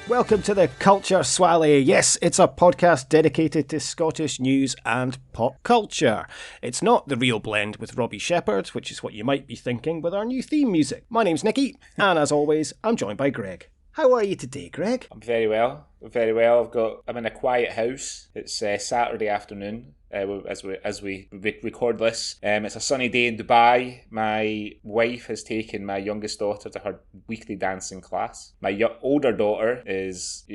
Welcome to the Culture Swally. Yes, it's a podcast dedicated to Scottish news and pop culture. It's not the real blend with Robbie Shepherd, which is what you might be thinking with our new theme music. My name's Nicky, and as always, I'm joined by Greg. How are you today, Greg? I'm very well. Very well. I'm in a quiet house. It's Saturday afternoon. As we record this, it's a sunny day in Dubai. My wife has taken my youngest daughter to her weekly dancing class. My older daughter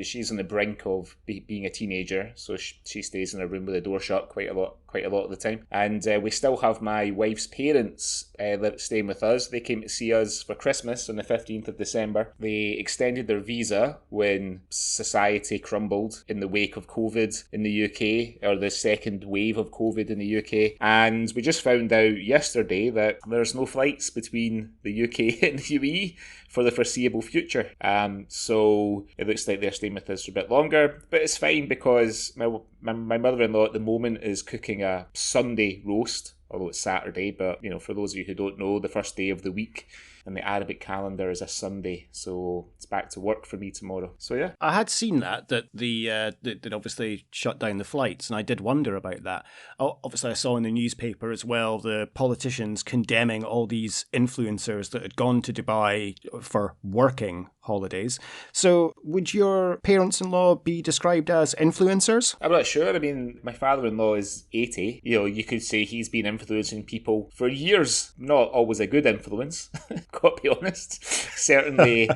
she's on the brink of being a teenager, so she stays in a room with the door shut quite a lot of the time. And we still have my wife's parents staying with us. They came to see us for Christmas on the 15th of December. They extended their visa when society crumbled in the wake of COVID in the UK, or the second wave of COVID in the UK. And we just found out yesterday that there's no flights between the UK and the UAE for the foreseeable future. So it looks like they're staying with us for a bit longer, but it's fine because my mother-in-law at the moment is cooking a Sunday roast, although it's Saturday. But for those of you who don't know, the first day of the week in the Arabic calendar is a Sunday, so it's back to work for me tomorrow. So yeah, I had seen that that obviously shut down the flights, and I did wonder about that. Obviously, I saw in the newspaper as well the politicians condemning all these influencers that had gone to Dubai for working holidays. So would your parents-in-law be described as influencers? I'm not sure. I mean, my father-in-law is 80. You could say he's been influencing people for years. Not always a good influence, got to be honest. Certainly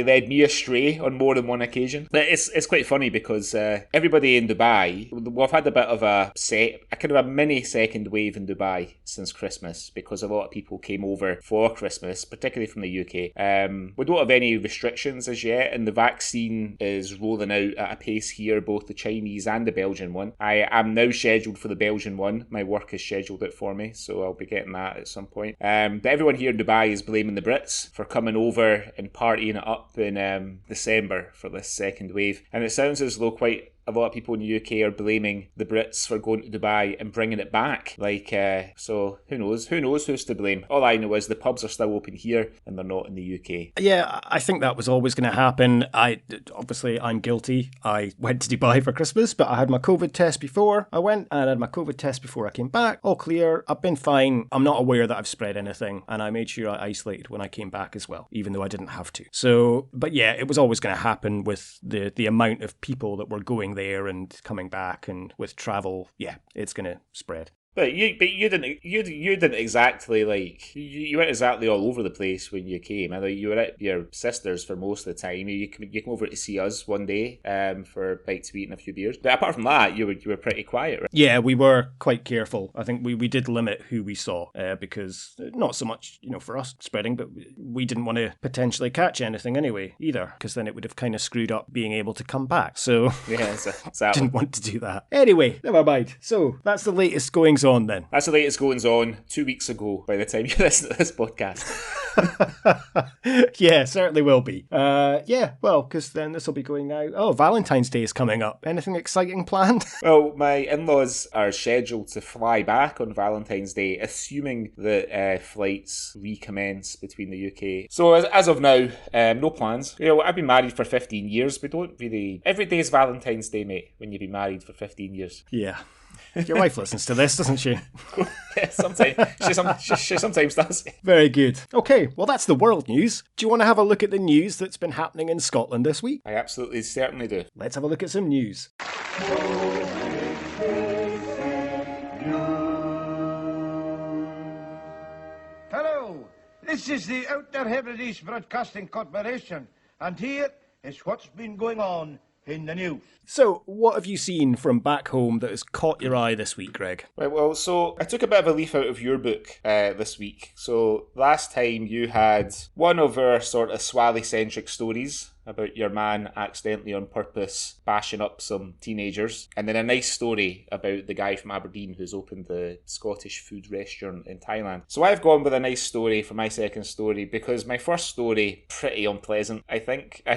led me astray on more than one occasion. But it's quite funny because everybody in Dubai, we've had a bit of a kind of a mini second wave in Dubai since Christmas, because a lot of people came over for Christmas, particularly from the UK. We don't have any restrictions as yet, and the vaccine is rolling out at a pace here, both the Chinese and the Belgian one. I am now scheduled for the Belgian one. My work has scheduled it for me, so I'll be getting that at some point. But everyone here in Dubai is blaming the Brits for coming over and partying it up in December for this second wave, and it sounds as though quite a lot of people in the UK are blaming the Brits for going to Dubai and bringing it back. So who knows? Who knows who's to blame? All I know is the pubs are still open here and they're not in the UK. Yeah, I think that was always going to happen. I'm guilty. I went to Dubai for Christmas, but I had my COVID test before I went, and I had my COVID test before I came back. All clear. I've been fine. I'm not aware that I've spread anything, and I made sure I isolated when I came back as well, even though I didn't have to. So, but yeah, it was always going to happen with the amount of people that were going there and coming back, and with travel, yeah, it's going to spread. But you didn't exactly you weren't exactly all over the place when you came. I know you were at your sister's for most of the time. You came over to see us one day for a bite to eat and a few beers. But apart from that, you were pretty quiet, right? Yeah, we were quite careful. I think we did limit who we saw because not so much for us spreading, but we didn't want to potentially catch anything anyway either, because then it would have kind of screwed up being able to come back. So yeah, exactly. Didn't want to do that. Anyway, never mind. So that's the latest goings on then. That's the latest goings on 2 weeks ago by the time you listen to this podcast. Yeah, certainly will be. Well, because then this will be going out. Oh, Valentine's Day is coming up. Anything exciting planned? Well, my in-laws are scheduled to fly back on Valentine's Day, assuming that flights recommence between the UK. So as of now, no plans. I've been married for 15 years. We don't really... Every day is Valentine's Day, mate, when you've been married for 15 years. Yeah. Your wife listens to this, doesn't she? Yeah, sometimes. She sometimes does. Very good. Okay, well, that's the world news. Do you want to have a look at the news that's been happening in Scotland this week? I absolutely certainly do. Let's have a look at some news. Hello, this is the Outer Hebrides Broadcasting Corporation, and here is what's been going on in the news. So, what have you seen from back home that has caught your eye this week, Greg? Right, well, so I took a bit of a leaf out of your book this week. So last time you had one of our sort of Swally-centric stories about your man accidentally on purpose bashing up some teenagers, and then a nice story about the guy from Aberdeen who's opened the Scottish food restaurant in Thailand. So I've gone with a nice story for my second story because my first story, pretty unpleasant, I think. I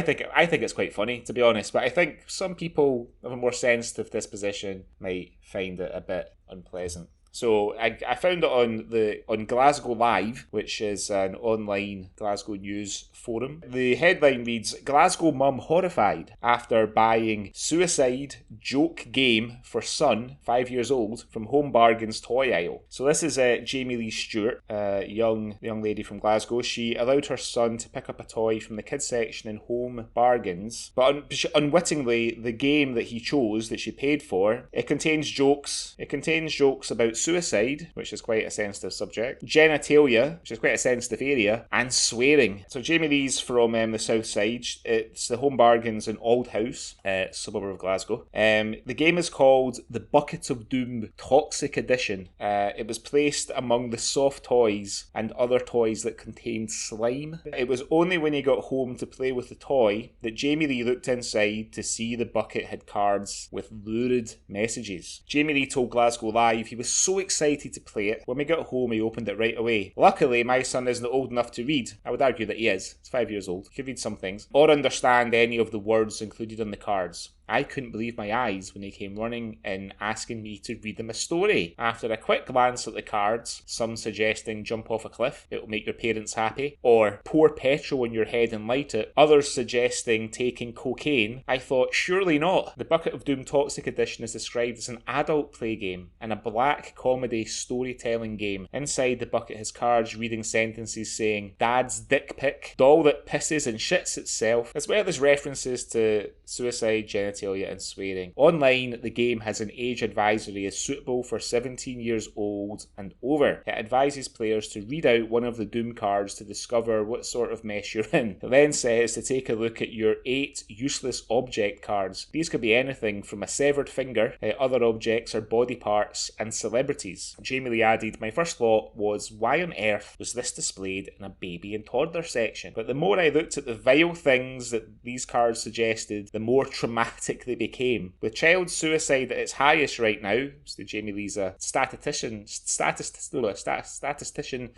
think it's quite funny, to be honest, but I think some people of a more sensitive disposition might find it a bit unpleasant. So I found it on Glasgow Live, which is an online Glasgow news forum. The headline reads, Glasgow mum horrified after buying suicide joke game for son, 5 years old, from Home Bargains toy aisle. So this is Jamie Lee Stewart, a young lady from Glasgow. She allowed her son to pick up a toy from the kids section in Home Bargains, but unwittingly, the game that he chose, that she paid for, it contains jokes. It contains jokes about suicide, which is quite a sensitive subject, genitalia, which is quite a sensitive area, and swearing. So Jamie Lee's from the south side. It's the Home Bargains in Aldhouse, suburb of Glasgow. The game is called the Bucket of Doom Toxic Edition. It was placed among the soft toys and other toys that contained slime. It was only when he got home to play with the toy that Jamie Lee looked inside to see the bucket had cards with lurid messages. Jamie Lee told Glasgow Live he was so excited to play it. When we got home, he opened it right away. Luckily, my son isn't old enough to read. I would argue that he is. He's 5 years old. He can read some things, or understand any of the words included on the cards. I couldn't believe my eyes when he came running in asking me to read them a story. After a quick glance at the cards, some suggesting jump off a cliff, it'll make your parents happy, or pour petrol on your head and light it, others suggesting taking cocaine, I thought surely not. The Bucket of Doom Toxic Edition is described as an adult play game and a black comedy storytelling game. Inside the bucket has cards reading sentences saying dad's dick pic, doll that pisses and shits itself, as well as references to suicide, genitalia and swearing. Online, the game has an age advisory as suitable for 17 years old and over. It advises players to read out one of the Doom cards to discover what sort of mess you're in. It then says to take a look at your 8 useless object cards. These could be anything from a severed finger, other objects or body parts, and celebrities. Jamie Lee added, my first thought was, why on earth was this displayed in a baby and toddler section? But the more I looked at the vile things that these cards suggested, the more traumatic they became. With child suicide at its highest right now, so Jamie Lee's a statistician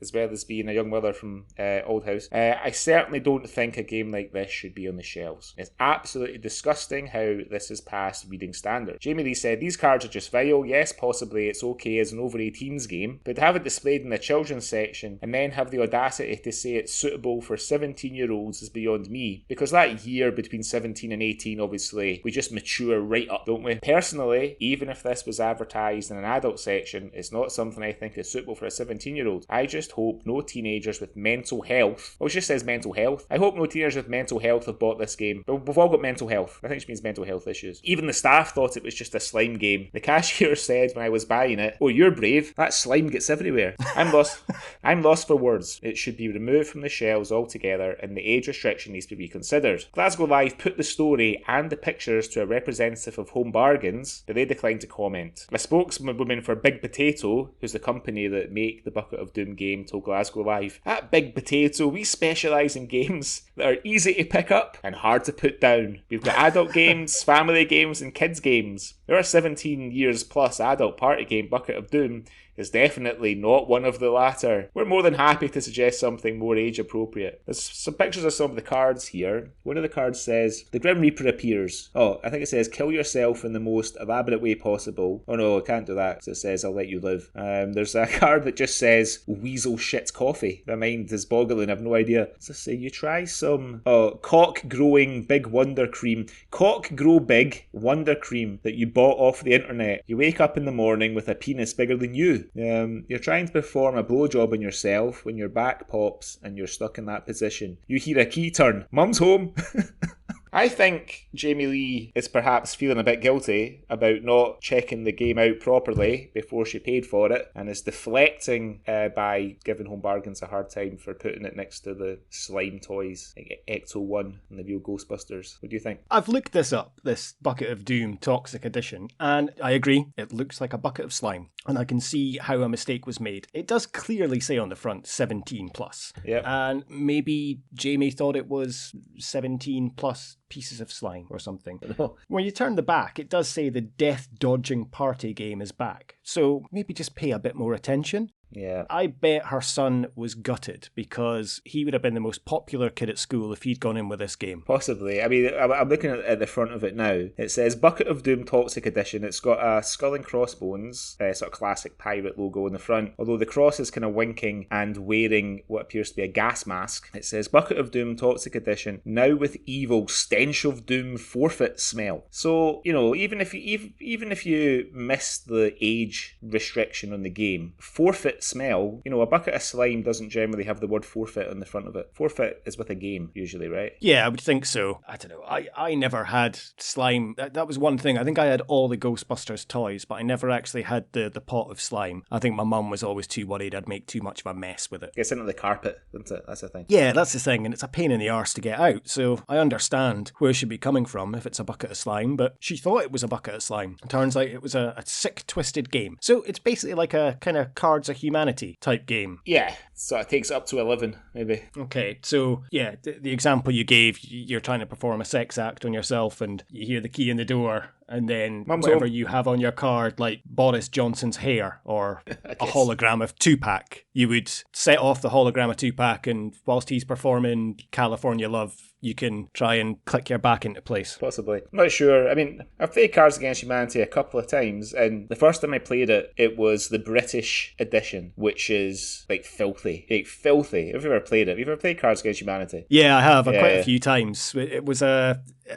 as well as being a young mother from Aldhouse, I certainly don't think a game like this should be on the shelves. It's absolutely disgusting how this is past reading standards. Jamie Lee said, these cards are just vile. Yes, possibly it's okay as an over 18s game, but to have it displayed in the children's section and then have the audacity to say it's suitable for 17-year-olds is beyond me, because that year between 17 and 18, obviously, we just mature right up, don't we? Personally, even if this was advertised in an adult section, it's not something I think is suitable for a 17-year-old. I just hope no teenagers with mental health, it just says mental health, I hope no teenagers with mental health have bought this game. But we've all got mental health. I think it means mental health issues. Even the staff thought it was just a slime game. The cashier said when I was buying it, oh, you're brave, that slime gets everywhere. I'm lost for words. It should be removed from the shelves altogether and the age restriction needs to be reconsidered. Glasgow Live put the story and the pictures to a representative of Home Bargains, but they declined to comment. A spokeswoman for Big Potato, who's the company that make the Bucket of Doom game, told Glasgow Live, at Big Potato, we specialise in games that are easy to pick up and hard to put down. We've got adult games, family games and kids games. Our 17 years plus adult party game Bucket of Doom is definitely not one of the latter. We're more than happy to suggest something more age appropriate. There's some pictures of some of the cards here. One of the cards says, the Grim Reaper appears. Oh, I think it says, kill yourself in the most elaborate way possible. Oh no, I can't do that, because it says, I'll let you live. There's a card that just says, weasel shits coffee. My mind is boggling, I've no idea. Does this say, you try some, cock growing big wonder cream. Cock grow big wonder cream that you bought off the internet. You wake up in the morning with a penis bigger than you. You're trying to perform a blowjob on yourself when your back pops and you're stuck in that position. You hear a key turn. Mum's home. I think Jamie Lee is perhaps feeling a bit guilty about not checking the game out properly before she paid for it, and is deflecting by giving Home Bargains a hard time for putting it next to the slime toys like Ecto 1 and the real Ghostbusters. What do you think? I've looked this up, this Bucket of Doom Toxic Edition, and I agree, it looks like a bucket of slime. And I can see how a mistake was made. It does clearly say on the front 17 plus. Yep. And maybe Jamie thought it was 17 plus pieces of slime or something. When you turn the back, it does say the death dodging party game is back. So maybe just pay a bit more attention. Yeah. I bet her son was gutted because he would have been the most popular kid at school if he'd gone in with this game. Possibly. I mean, I'm looking at the front of it now. It says Bucket of Doom Toxic Edition. It's got a skull and crossbones, sort of classic pirate logo in the front, although the cross is kind of winking and wearing what appears to be a gas mask. It says Bucket of Doom Toxic Edition, now with evil stench of doom forfeit smell. So, you know, even if you miss the age restriction on the game, forfeit smell, you know, a bucket of slime doesn't generally have the word forfeit on the front of it. Forfeit is with a game usually, right? Yeah, I would think so. I don't know. I never had slime. That was one thing. I think I had all the Ghostbusters toys, but I never actually had the pot of slime. I think my mum was always too worried I'd make too much of a mess with it. Gets into the carpet, doesn't it? That's the thing. Yeah, that's the thing, and it's a pain in the arse to get out, so I understand where she'd be coming from if it's a bucket of slime, but she thought it was a bucket of slime. It turns out it was a sick, twisted game. So it's basically like a kind of Cards of Humanity type game. Yeah, so it takes up to 11, maybe. Okay, so yeah, the example you gave, you're trying to perform a sex act on yourself and you hear the key in the door, and then Mum's whatever home. you have on your card, like Boris Johnson's hair or a hologram of Tupac, you would set off the hologram of Tupac, and whilst he's performing California Love, you can try and click your back into place. Possibly. I'm not sure. I mean, I've played Cards Against Humanity a couple of times, and the first time I played it, it was the British edition, which is like filthy. Like filthy. Have you ever played it? Have you ever played Cards Against Humanity? Yeah, I have. Quite a few times. It was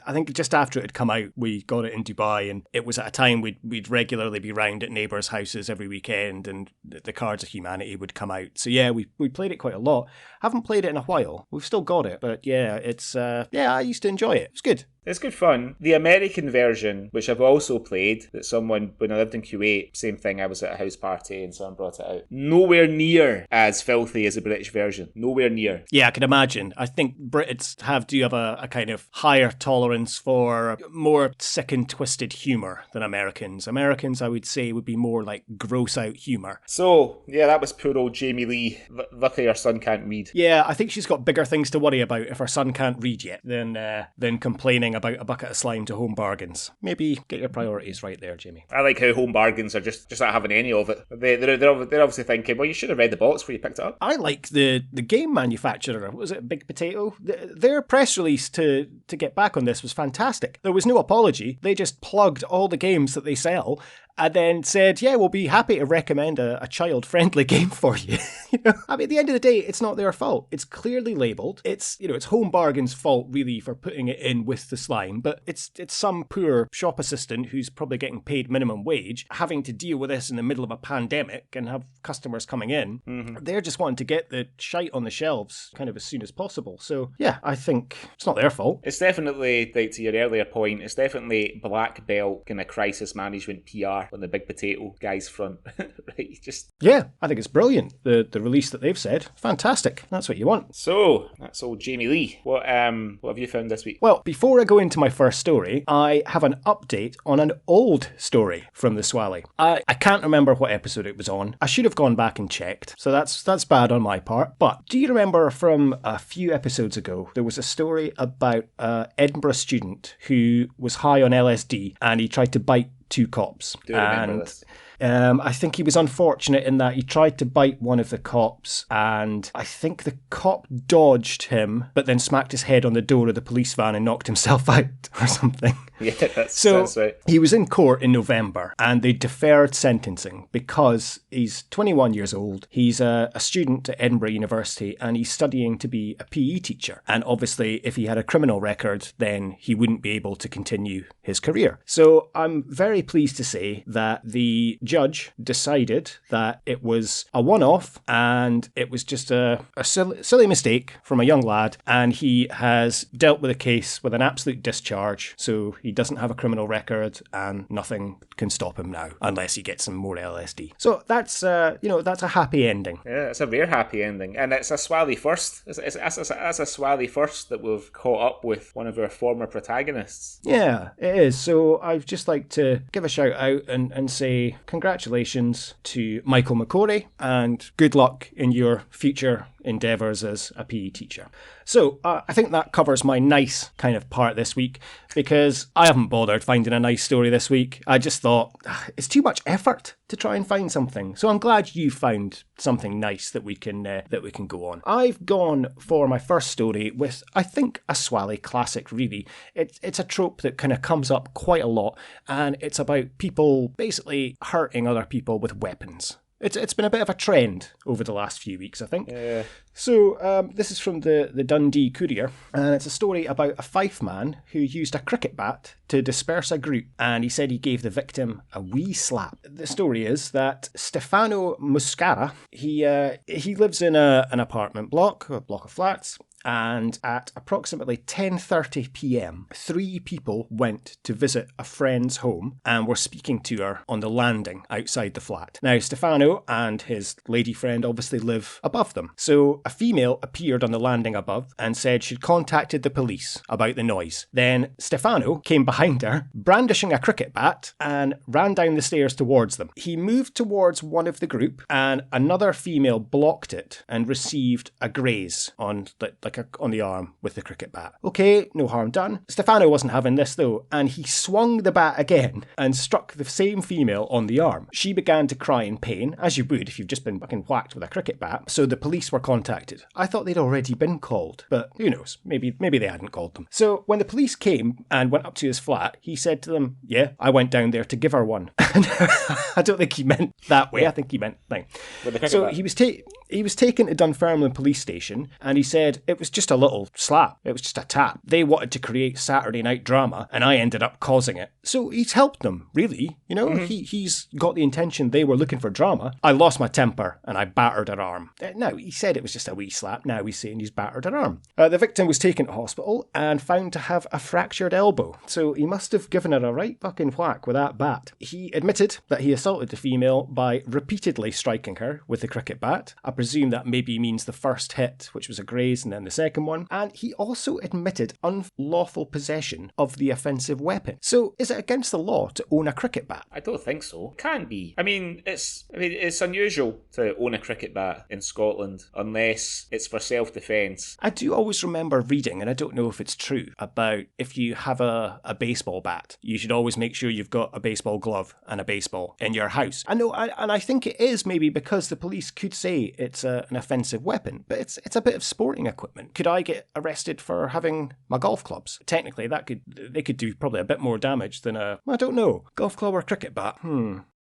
I think just after it had come out, we got it in Dubai, and it was at a time we'd regularly be round at neighbours' houses every weekend, and the Cards of Humanity would come out. So yeah, we played it quite a lot. Haven't played it in a while. We've still got it, but yeah, it's I used to enjoy it. It's good. It's good fun. The American version, which I've also played, that someone, when I lived in Kuwait, same thing, I was at a house party and someone brought it out. Nowhere near as filthy as the British version. Nowhere near. Yeah, I can imagine. I think Brits do have a kind of higher tolerance for more sick and twisted humour than Americans. Americans, I would say, would be more like gross out humour. So, yeah, that was poor old Jamie Lee. Luckily her son can't read. Yeah, I think she's got bigger things to worry about if her son can't read yet than complaining about a bucket of slime to Home Bargains. Maybe get your priorities right there, Jamie. I like how Home Bargains are just not having any of it. They're obviously thinking, well, you should have read the box before you picked it up. I like the game manufacturer. Was it Big Potato? Their press release to get back on this was fantastic. There was no apology. They just plugged all the games that they sell and then said, yeah, we'll be happy to recommend a child-friendly game for you. I mean, at the end of the day, it's not their fault. It's clearly labelled. It's Home Bargain's fault, really, for putting it in with the slime, but it's some poor shop assistant who's probably getting paid minimum wage, having to deal with this in the middle of a pandemic and have customers coming in. Mm-hmm. They're just wanting to get the shite on the shelves kind of as soon as possible. So, yeah, I think it's not their fault. It's definitely, like to your earlier point, it's definitely black belt kind of crisis management PR on the Big Potato guy's front. Right? Yeah, I think it's brilliant. The release that they've said, fantastic. That's what you want. So, that's old Jamie Lee. What have you found this week? Well, before I go into my first story, I have an update on an old story from the Swally. I can't remember what episode it was on. I should have gone back and checked, so that's bad on my part. But do you remember from a few episodes ago, there was a story about an Edinburgh student who was high on LSD and he tried to bite two cops. Do remember this. I think he was unfortunate in that he tried to bite one of the cops, and I think the cop dodged him, but then smacked his head on the door of the police van and knocked himself out or something. Yeah, that's right. He was in court in November, and they deferred sentencing because he's 21 years old. He's a student at Edinburgh University, and he's studying to be a PE teacher. And obviously, if he had a criminal record, then he wouldn't be able to continue his career. So I'm very pleased to say that the judge decided that it was a one-off and it was just a silly mistake from a young lad, and he has dealt with the case with an absolute discharge, so he doesn't have a criminal record and nothing can stop him now unless he gets some more LSD. So that's that's a happy ending. Yeah, it's a rare happy ending, and it's a Swally first. That's a Swally first that we've caught up with one of our former protagonists. Yeah, it is. So I'd just like to give a shout out and say congratulations to Michael McCory and good luck in your future endeavours as a PE teacher. So I think that covers my nice kind of part this week, because I haven't bothered finding a nice story this week. I just thought it's too much effort to try and find something. So I'm glad you found something nice that we can go on. I've gone for my first story with, I think, a Swally classic, really. It's a trope that kind of comes up quite a lot, and it's about people basically hurting other people with weapons. It's been a bit of a trend over the last few weeks, I think. Yeah. So this is from the Dundee Courier, and it's a story about a Fife man who used a cricket bat to disperse a group, and he said he gave the victim a wee slap. The story is that Stefano Muscara, he lives in an apartment block, a block of flats, and at approximately 10:30 p.m, 3 people went to visit a friend's home and were speaking to her on the landing outside the flat. Now, Stefano and his lady friend obviously live above them, so a female appeared on the landing above and said she'd contacted the police about the noise. Then Stefano came behind her, brandishing a cricket bat, and ran down the stairs towards them. He moved towards one of the group, and another female blocked it and received a graze on the arm with the cricket bat. Okay, no harm done. Stefano wasn't having this though, and he swung the bat again and struck the same female on the arm. She began to cry in pain, as you would if you've just been fucking whacked with a cricket bat, so the police were contacted. I thought they'd already been called, but who knows, maybe they hadn't called them. So when the police came and went up to his flat, he said to them, yeah, I went down there to give her one. I don't think he meant that way, I think he meant thing. So he was taken to Dunfermline police station, and he said it was just a little slap. It was just a tap. They wanted to create Saturday night drama, and I ended up causing it. So he's helped them, really. You know, he's got the intention they were looking for drama. I lost my temper, and I battered her arm. No, he said it was just a wee slap. Now he's saying he's battered her arm. The victim was taken to hospital and found to have a fractured elbow. So he must have given her a right fucking whack with that bat. He admitted that he assaulted the female by repeatedly striking her with the cricket bat. I presume that maybe means the first hit, which was a graze, and then the second one. And he also admitted unlawful possession of the offensive weapon. So is it against the law to own a cricket bat? I don't think so. It can be. I mean, it's unusual to own a cricket bat in Scotland unless it's for self-defence. I do always remember reading, and I don't know if it's true, about if you have a baseball bat, you should always make sure you've got a baseball glove and a baseball in your house. I know, and I think it is maybe because the police could say it's an offensive weapon, but it's a bit of sporting equipment. Could I get arrested for having my golf clubs? Technically, they could do probably a bit more damage than I don't know, golf club or cricket bat.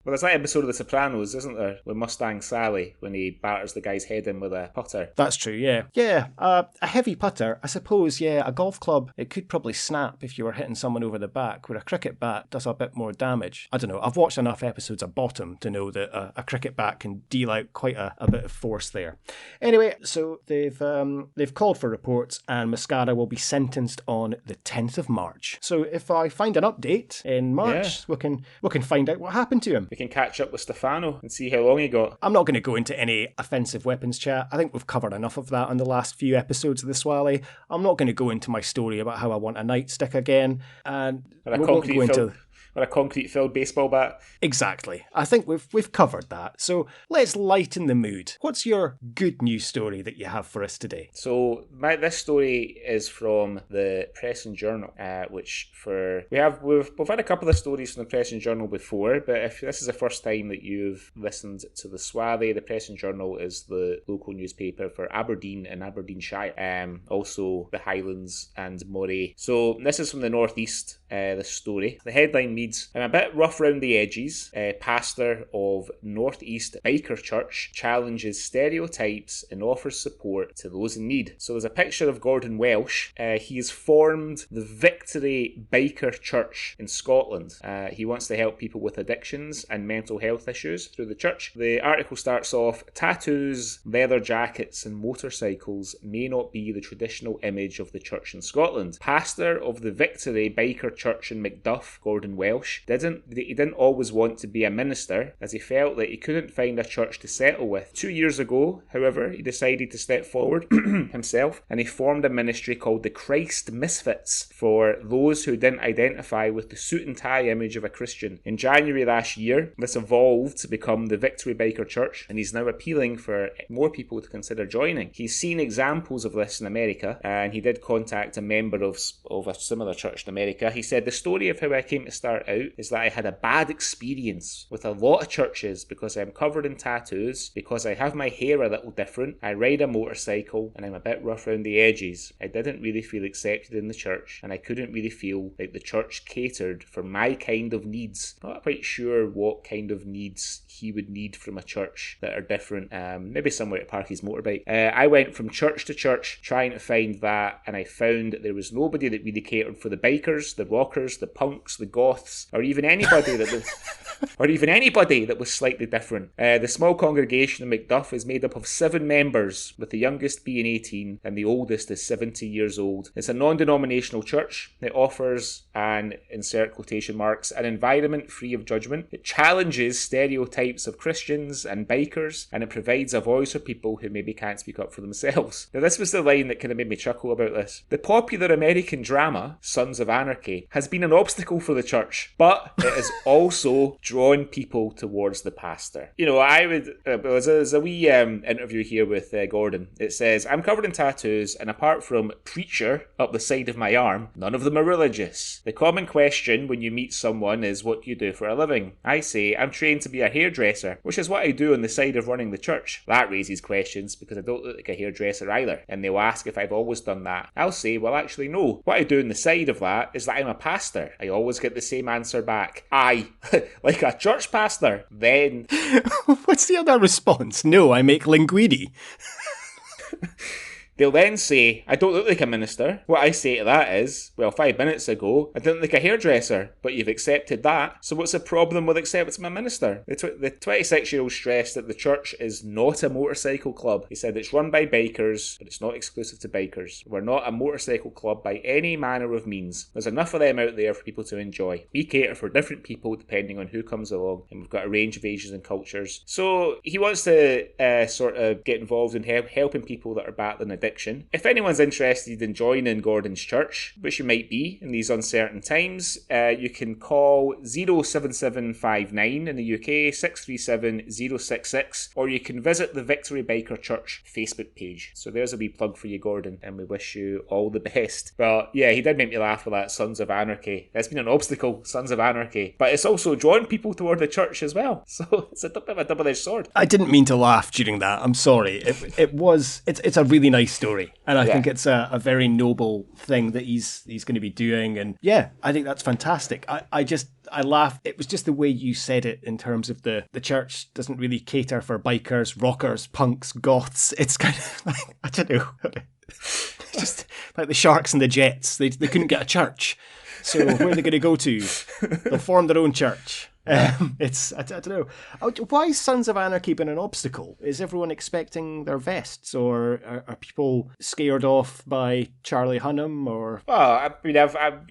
Well, there's that episode of The Sopranos, isn't there, with Mustang Sally, when he batters the guy's head in with a putter. That's true, yeah. Yeah, a heavy putter, I suppose, yeah, a golf club, it could probably snap if you were hitting someone over the back, where a cricket bat does a bit more damage. I don't know, I've watched enough episodes of Bottom to know that a cricket bat can deal out quite a bit of force there. Anyway, so they've called for reports, and Muscara will be sentenced on the 10th of March. So if I find an update in March, we can find out what happened to him. We can catch up with Stefano and see how long he got. I'm not going to go into any offensive weapons chat. I think we've covered enough of that in the last few episodes of the Swally. I'm not going to go into my story about how I want a nightstick again. And we won't go into... Or a concrete-filled baseball bat. Exactly. I think we've covered that. So let's lighten the mood. What's your good news story that you have for us today? So this story is from the Press and Journal, which we've had a couple of stories from the Press and Journal before, but if this is the first time that you've listened to the Swally, the Press and Journal is the local newspaper for Aberdeen and Aberdeenshire, also the Highlands and Moray. So this is from the northeast. This story. The headline reads, I'm a bit rough round the edges. Pastor of Northeast Biker Church challenges stereotypes and offers support to those in need. So there's a picture of Gordon Welsh. He has formed the Victory Biker Church in Scotland. He wants to help people with addictions and mental health issues through the church. The article starts off, tattoos, leather jackets and motorcycles may not be the traditional image of the church in Scotland. Pastor of the Victory Biker church in Macduff, Gordon Welsh, he didn't always want to be a minister, as he felt that he couldn't find a church to settle with. 2 years ago, however, he decided to step forward himself, and he formed a ministry called the Christ Misfits for those who didn't identify with the suit and tie image of a Christian. In January last year, this evolved to become the Victory Biker Church, and he's now appealing for more people to consider joining. He's seen examples of this in America, and he did contact a member of a similar church in America. He said, "The story of how I came to start out is that I had a bad experience with a lot of churches because I'm covered in tattoos, because I have my hair a little different, I ride a motorcycle, and I'm a bit rough around the edges. I didn't really feel accepted in the church, and I couldn't really feel like the church catered for my kind of needs." Not quite sure what kind of needs he would need from a church that are different. Maybe somewhere to park his motorbike. I went from church to church trying to find that, and I found that there was nobody that really catered for the bikers, the rockers, the punks, the goths, or even anybody that was slightly different. The small congregation in Macduff is made up of 7 members, with the youngest being 18 and the oldest is 70 years old. It's a non-denominational church. It offers, and insert quotation marks, an environment free of judgment. It challenges stereotypes of Christians and bikers, and it provides a voice for people who maybe can't speak up for themselves. Now, this was the line that kind of made me chuckle about this. The popular American drama, Sons of Anarchy, has been an obstacle for the church, but it has also drawn people towards the pastor. You know, I would, there's a wee interview here with Gordon. It says, "I'm covered in tattoos, and apart from preacher up the side of my arm, none of them are religious. The common question when you meet someone is, what do you do for a living? I say, I'm trained to be a hairdresser, which is what I do on the side of running the church. That raises questions because I don't look like a hairdresser either, and they'll ask if I've always done that. I'll say, well, actually, no. What I do on the side of that is that I'm a pastor. I always get the same answer back. Aye, like a church pastor. Then..." What's the other response? "No, I make linguine." They'll then say, "I don't look like a minister." What I say to that is, well, 5 minutes ago, I didn't look like a hairdresser, but you've accepted that, so what's the problem with accepting a minister? The 26-year-old stressed that the church is not a motorcycle club. He said it's run by bikers, but it's not exclusive to bikers. We're not a motorcycle club by any manner of means. There's enough of them out there for people to enjoy. We cater for different people depending on who comes along, and we've got a range of ages and cultures. So he wants to sort of get involved in helping people that are battling addiction. If anyone's interested in joining Gordon's church, which you might be in these uncertain times, you can call 07759 in the UK, 637 066, or you can visit the Victory Biker Church Facebook page. So there's a wee plug for you, Gordon, and we wish you all the best. But yeah, he did make me laugh with that Sons of Anarchy. It's been an obstacle, Sons of Anarchy, but it's also drawn people toward the church as well. So it's a bit of a double-edged sword. I didn't mean to laugh during that. I'm sorry. It's a really nice story, and I think it's a very noble thing that he's going to be doing. And yeah, I think that's fantastic. I laughed. It was just the way you said it in terms of the church doesn't really cater for bikers, rockers, punks, goths. It's kind of like, I don't know. It's just like the Sharks and the Jets. They couldn't get a church. So where are they going to go to? They'll form their own church. I don't know. Why is Sons of Anarchy been an obstacle? Is everyone expecting their vests, or are people scared off by Charlie Hunnam? Or well, I mean,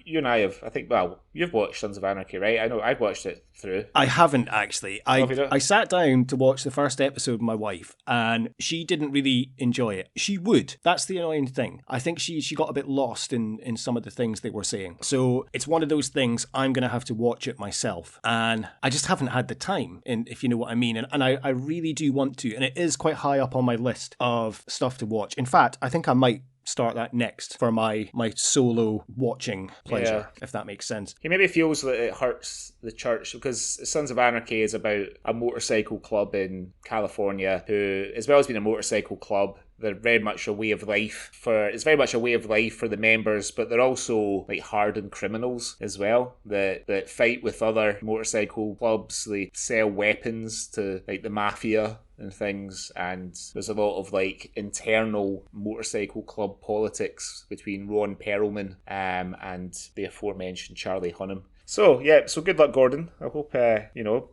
you and I have. I think. Well, you've watched Sons of Anarchy, right? I know I've watched it through. I haven't actually. I sat down to watch the first episode with my wife, and she didn't really enjoy it. She would. That's the annoying thing. I think she got a bit lost in some of the things they were saying. So it's one of those things. I'm going to have to watch it myself, and I just haven't had the time, if you know what I mean. And I really do want to, and it is quite high up on my list of stuff to watch. In fact, I think I might start that next for my solo watching pleasure, if that makes sense. He maybe feels that it hurts the church because Sons of Anarchy is about a motorcycle club in California who, as well as being a motorcycle club, they're very much a way of life for the members, but they're also like hardened criminals as well that fight with other motorcycle clubs. They sell weapons to like the mafia and things, and there's a lot of like internal motorcycle club politics between Ron Perlman and the aforementioned Charlie Hunnam. So good luck, Gordon. I hope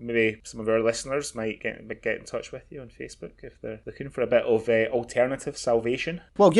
maybe some of our listeners might get in touch with you on Facebook if they're looking for a bit of alternative salvation. Well,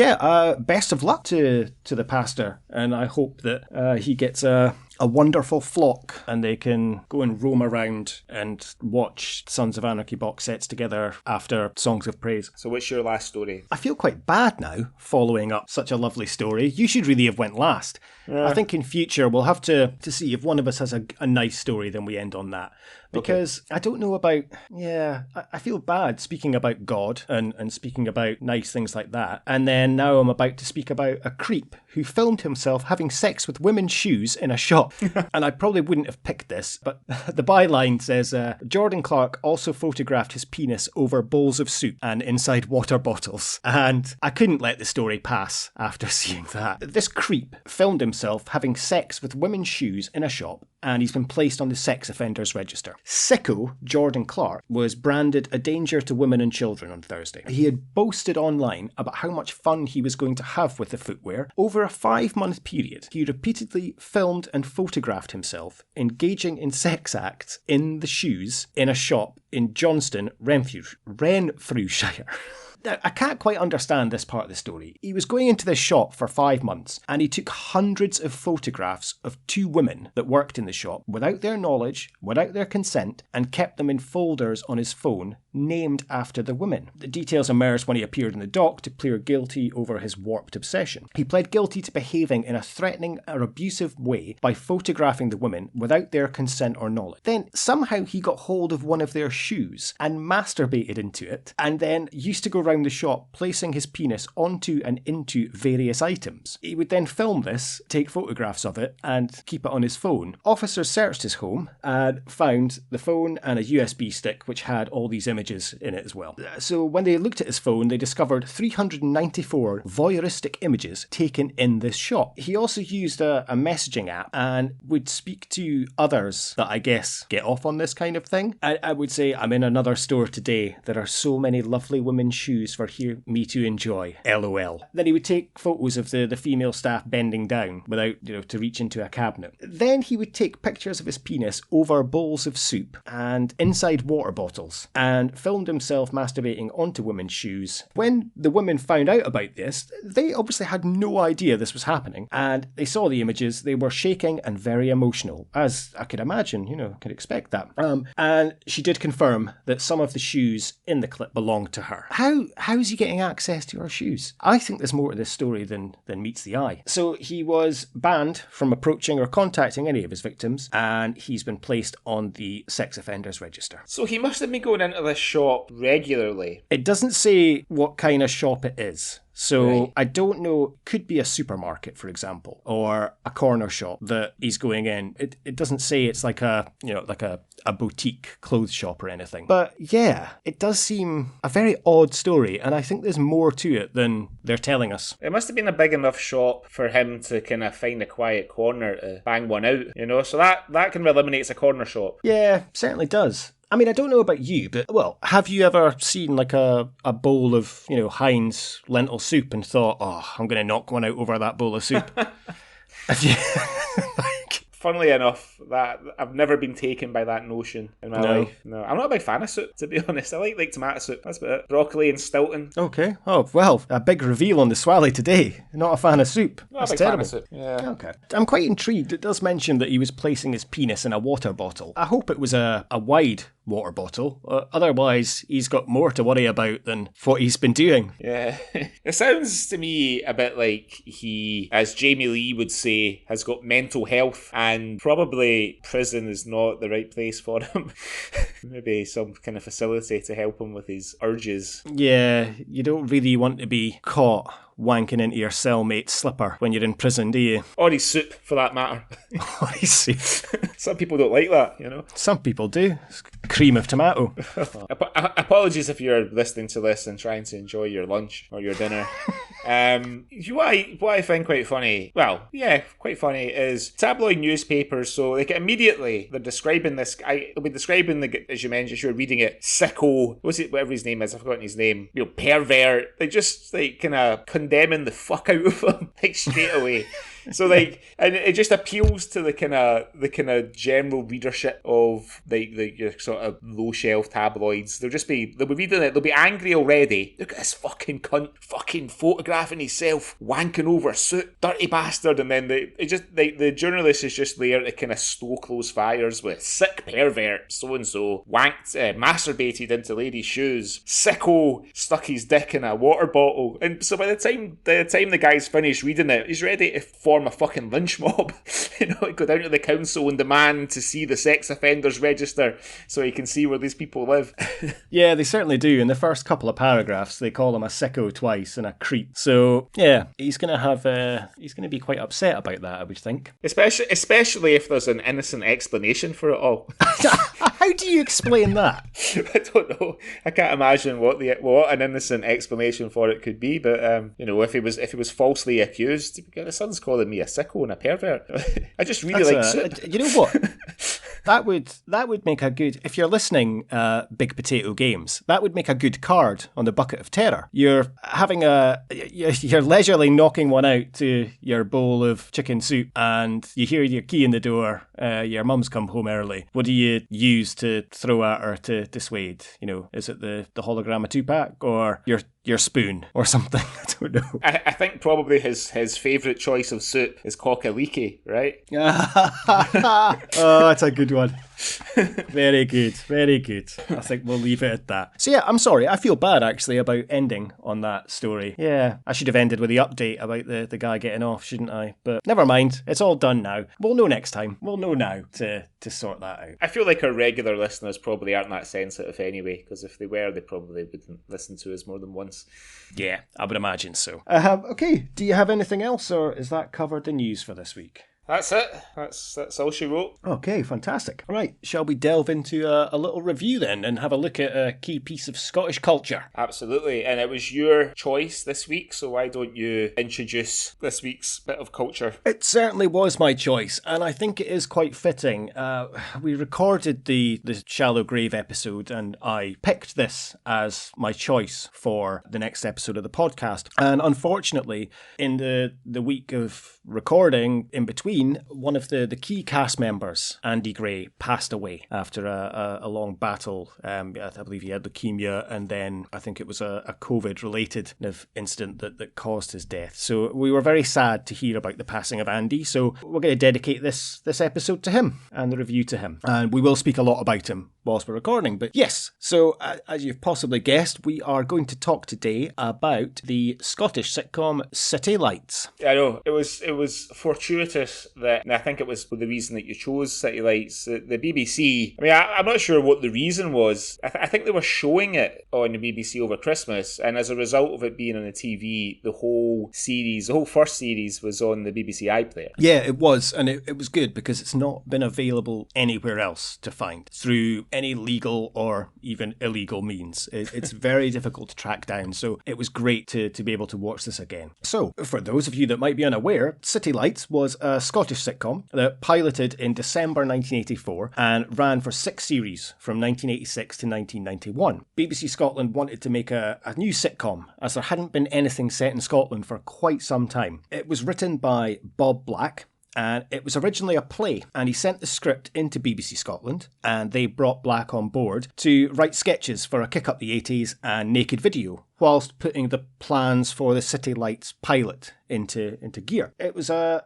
best of luck to the pastor, and I hope that he gets a a wonderful flock, and they can go and roam around and watch Sons of Anarchy box sets together after Songs of Praise. So what's your last story? I feel quite bad now, following up such a lovely story. You should really have went last. Yeah. I think in future we'll have to see if one of us has a nice story, then we end on that. Because I don't know about, I feel bad speaking about God and speaking about nice things like that. And then now I'm about to speak about a creep who filmed himself having sex with women's shoes in a shop. And I probably wouldn't have picked this, but the byline says, Jordan Clark also photographed his penis over bowls of soup and inside water bottles. And I couldn't let the story pass after seeing that. This creep filmed himself having sex with women's shoes in a shop, and he's been placed on the sex offenders register. Sicko Jordan Clark was branded a danger to women and children on Thursday. He had boasted online about how much fun he was going to have with the footwear. Over a 5-month period, he repeatedly filmed and photographed himself engaging in sex acts in the shoes in a shop in Johnston, Renfrewshire. Now, I can't quite understand this part of the story. He was going into this shop for 5 months and he took hundreds of photographs of 2 women that worked in the shop without their knowledge, without their consent, and kept them in folders on his phone named after the women. The details emerged when he appeared in the dock to plead guilty over his warped obsession. He pled guilty to behaving in a threatening or abusive way by photographing the women without their consent or knowledge. Then somehow he got hold of one of their shoes and masturbated into it, and then used to go around the shop placing his penis onto and into various items. He would then film this, take photographs of it, and keep it on his phone. Officers searched his home and found the phone and a USB stick which had all these images in it as well. So when they looked at his phone, they discovered 394 voyeuristic images taken in this shop. He also used a messaging app and would speak to others that I guess get off on this kind of thing. I would say, I'm in another store today. There are so many lovely women's shoes for me to enjoy. LOL. Then he would take photos of the female staff bending down without, to reach into a cabinet. Then he would take pictures of his penis over bowls of soup and inside water bottles, and filmed himself masturbating onto women's shoes. When the women found out about this, they obviously had no idea this was happening, and they saw the images. They were shaking and very emotional, as I could imagine, could expect that. And she did confirm that some of the shoes in the clip belonged to her. How's he getting access to her shoes? I think there's more to this story than meets the eye. So he was banned from approaching or contacting any of his victims, and he's been placed on the sex offenders register. So he must have been going into this shop regularly. It doesn't say what kind of shop it is. So Right. I don't know, could be a supermarket, for example, or a corner shop that he's going in. It doesn't say it's like a boutique clothes shop or anything. But yeah, it does seem a very odd story, and I think there's more to it than they're telling us. It must have been a big enough shop for him to kind of find a quiet corner to bang one out, so that kind of eliminates a corner shop. Yeah, certainly does. I mean, I don't know about you, but, have you ever seen like a bowl of, Heinz lentil soup and thought, I'm going to knock one out over that bowl of soup? Have you? Funnily enough, that I've never been taken by that notion in my No. life. No, I'm not a big fan of soup, to be honest. I like tomato soup. That's about it. Broccoli and Stilton. Okay. Oh, well, a big reveal on the Swally today. Not a fan of soup. Not That's a big terrible. fan of soup. Yeah. Okay. I'm quite intrigued. It does mention that he was placing his penis in a water bottle. I hope it was a wide water bottle. Otherwise, he's got more to worry about than what he's been doing. Yeah. It sounds to me a bit like he, as Jamie Lee would say, has got mental health, and probably prison is not the right place for him. Maybe some kind of facility to help him with his urges. Yeah, you don't really want to be caught wanking into your cellmate's slipper when you're in prison, do you? Or his soup, for that matter. I see. Some people don't like that, Some people do. It's cream of tomato. Apologies if you're listening to this and trying to enjoy your lunch or your dinner. What I find quite funny, quite funny, is tabloid newspapers. So they're describing this guy. They'll be describing as you mentioned, as you're reading it, sicko, whatever his name is, I've forgotten his name, pervert. They just kind of condemning the fuck out of him straight away. So like, and it just appeals to the kind of general readership of the your sort of low shelf tabloids. They'll be reading it. They'll be angry already. Look at this fucking cunt, fucking photographing himself wanking over a suit, dirty bastard. And then the journalist is just there to kind of stoke those fires with sick pervert, so and so wanked, masturbated into ladies' shoes, sicko stuck his dick in a water bottle. And so by the time the guy's finished reading it, he's ready to form a fucking lynch mob. Go down to the council and demand to see the sex offenders register so he can see where these people live. Yeah, they certainly do. In the first couple of paragraphs, they call him a sicko twice and a creep. So yeah, he's going to be quite upset about that, I would think. Especially if there's an innocent explanation for it all. How do you explain that? I don't know. I can't imagine what an innocent explanation for it could be. But if he was falsely accused, the son's calling me a sicko and a pervert. I just really like soup. You know what? That would make a good, if you're listening, Big Potato Games, that would make a good card on the Bucket of Terror. You're leisurely knocking one out to your bowl of chicken soup and you hear your key in the door, your mum's come home early. What do you use to throw at her to dissuade? Is it the hologram of Tupac or your spoon or something? I don't know. I think probably his favourite choice of soup is cockaliki, right? Oh, that's a good one. Very good, very good. I think we'll leave it at that. So yeah, I'm sorry. I feel bad actually about ending on that story. Yeah, I should have ended with the update about the guy getting off, shouldn't I? But never mind. It's all done now. We'll know next time. We'll know now to sort that out. I feel like our regular listeners probably aren't that sensitive anyway, because if they were, they probably wouldn't listen to us more than once. Yeah, I would imagine so. Okay, do you have anything else, or is that covered the news for this week? That's it. That's all she wrote. Okay, fantastic. All right, shall we delve into a little review then and have a look at a key piece of Scottish culture? Absolutely, and it was your choice this week, so why don't you introduce this week's bit of culture? It certainly was my choice, and I think it is quite fitting. We recorded the Shallow Grave episode, and I picked this as my choice for the next episode of the podcast. And unfortunately, in the week of recording, in between, one of the key cast members, Andy Gray, passed away after a long battle. I believe he had leukemia, and then I think it was a COVID-related incident that caused his death. So we were very sad to hear about the passing of Andy. So we're going to dedicate this episode to him and the review to him. And we will speak a lot about him whilst we're recording. But yes, so as you've possibly guessed, we are going to talk today about the Scottish sitcom City Lights. I know, it was fortuitous that, and I think it was the reason that you chose City Lights, the BBC. I mean, I'm not sure what the reason was. I think they were showing it on the BBC over Christmas, and as a result of it being on the TV, the whole first series was on the BBC iPlayer. Yeah, it was, and it was good because it's not been available anywhere else to find through any legal or even illegal means. It's very difficult to track down, so it was great to be able to watch this again. So, for those of you that might be unaware, City Lights was a Scottish sitcom that piloted in December 1984 and ran for 6 series from 1986 to 1991. BBC Scotland wanted to make a new sitcom, as there hadn't been anything set in Scotland for quite some time. It was written by Bob Black, and it was originally a play, and he sent the script into BBC Scotland, and they brought Black on board to write sketches for A Kick Up the 80s and Naked Video, whilst putting the plans for the City Lights pilot into gear. It was a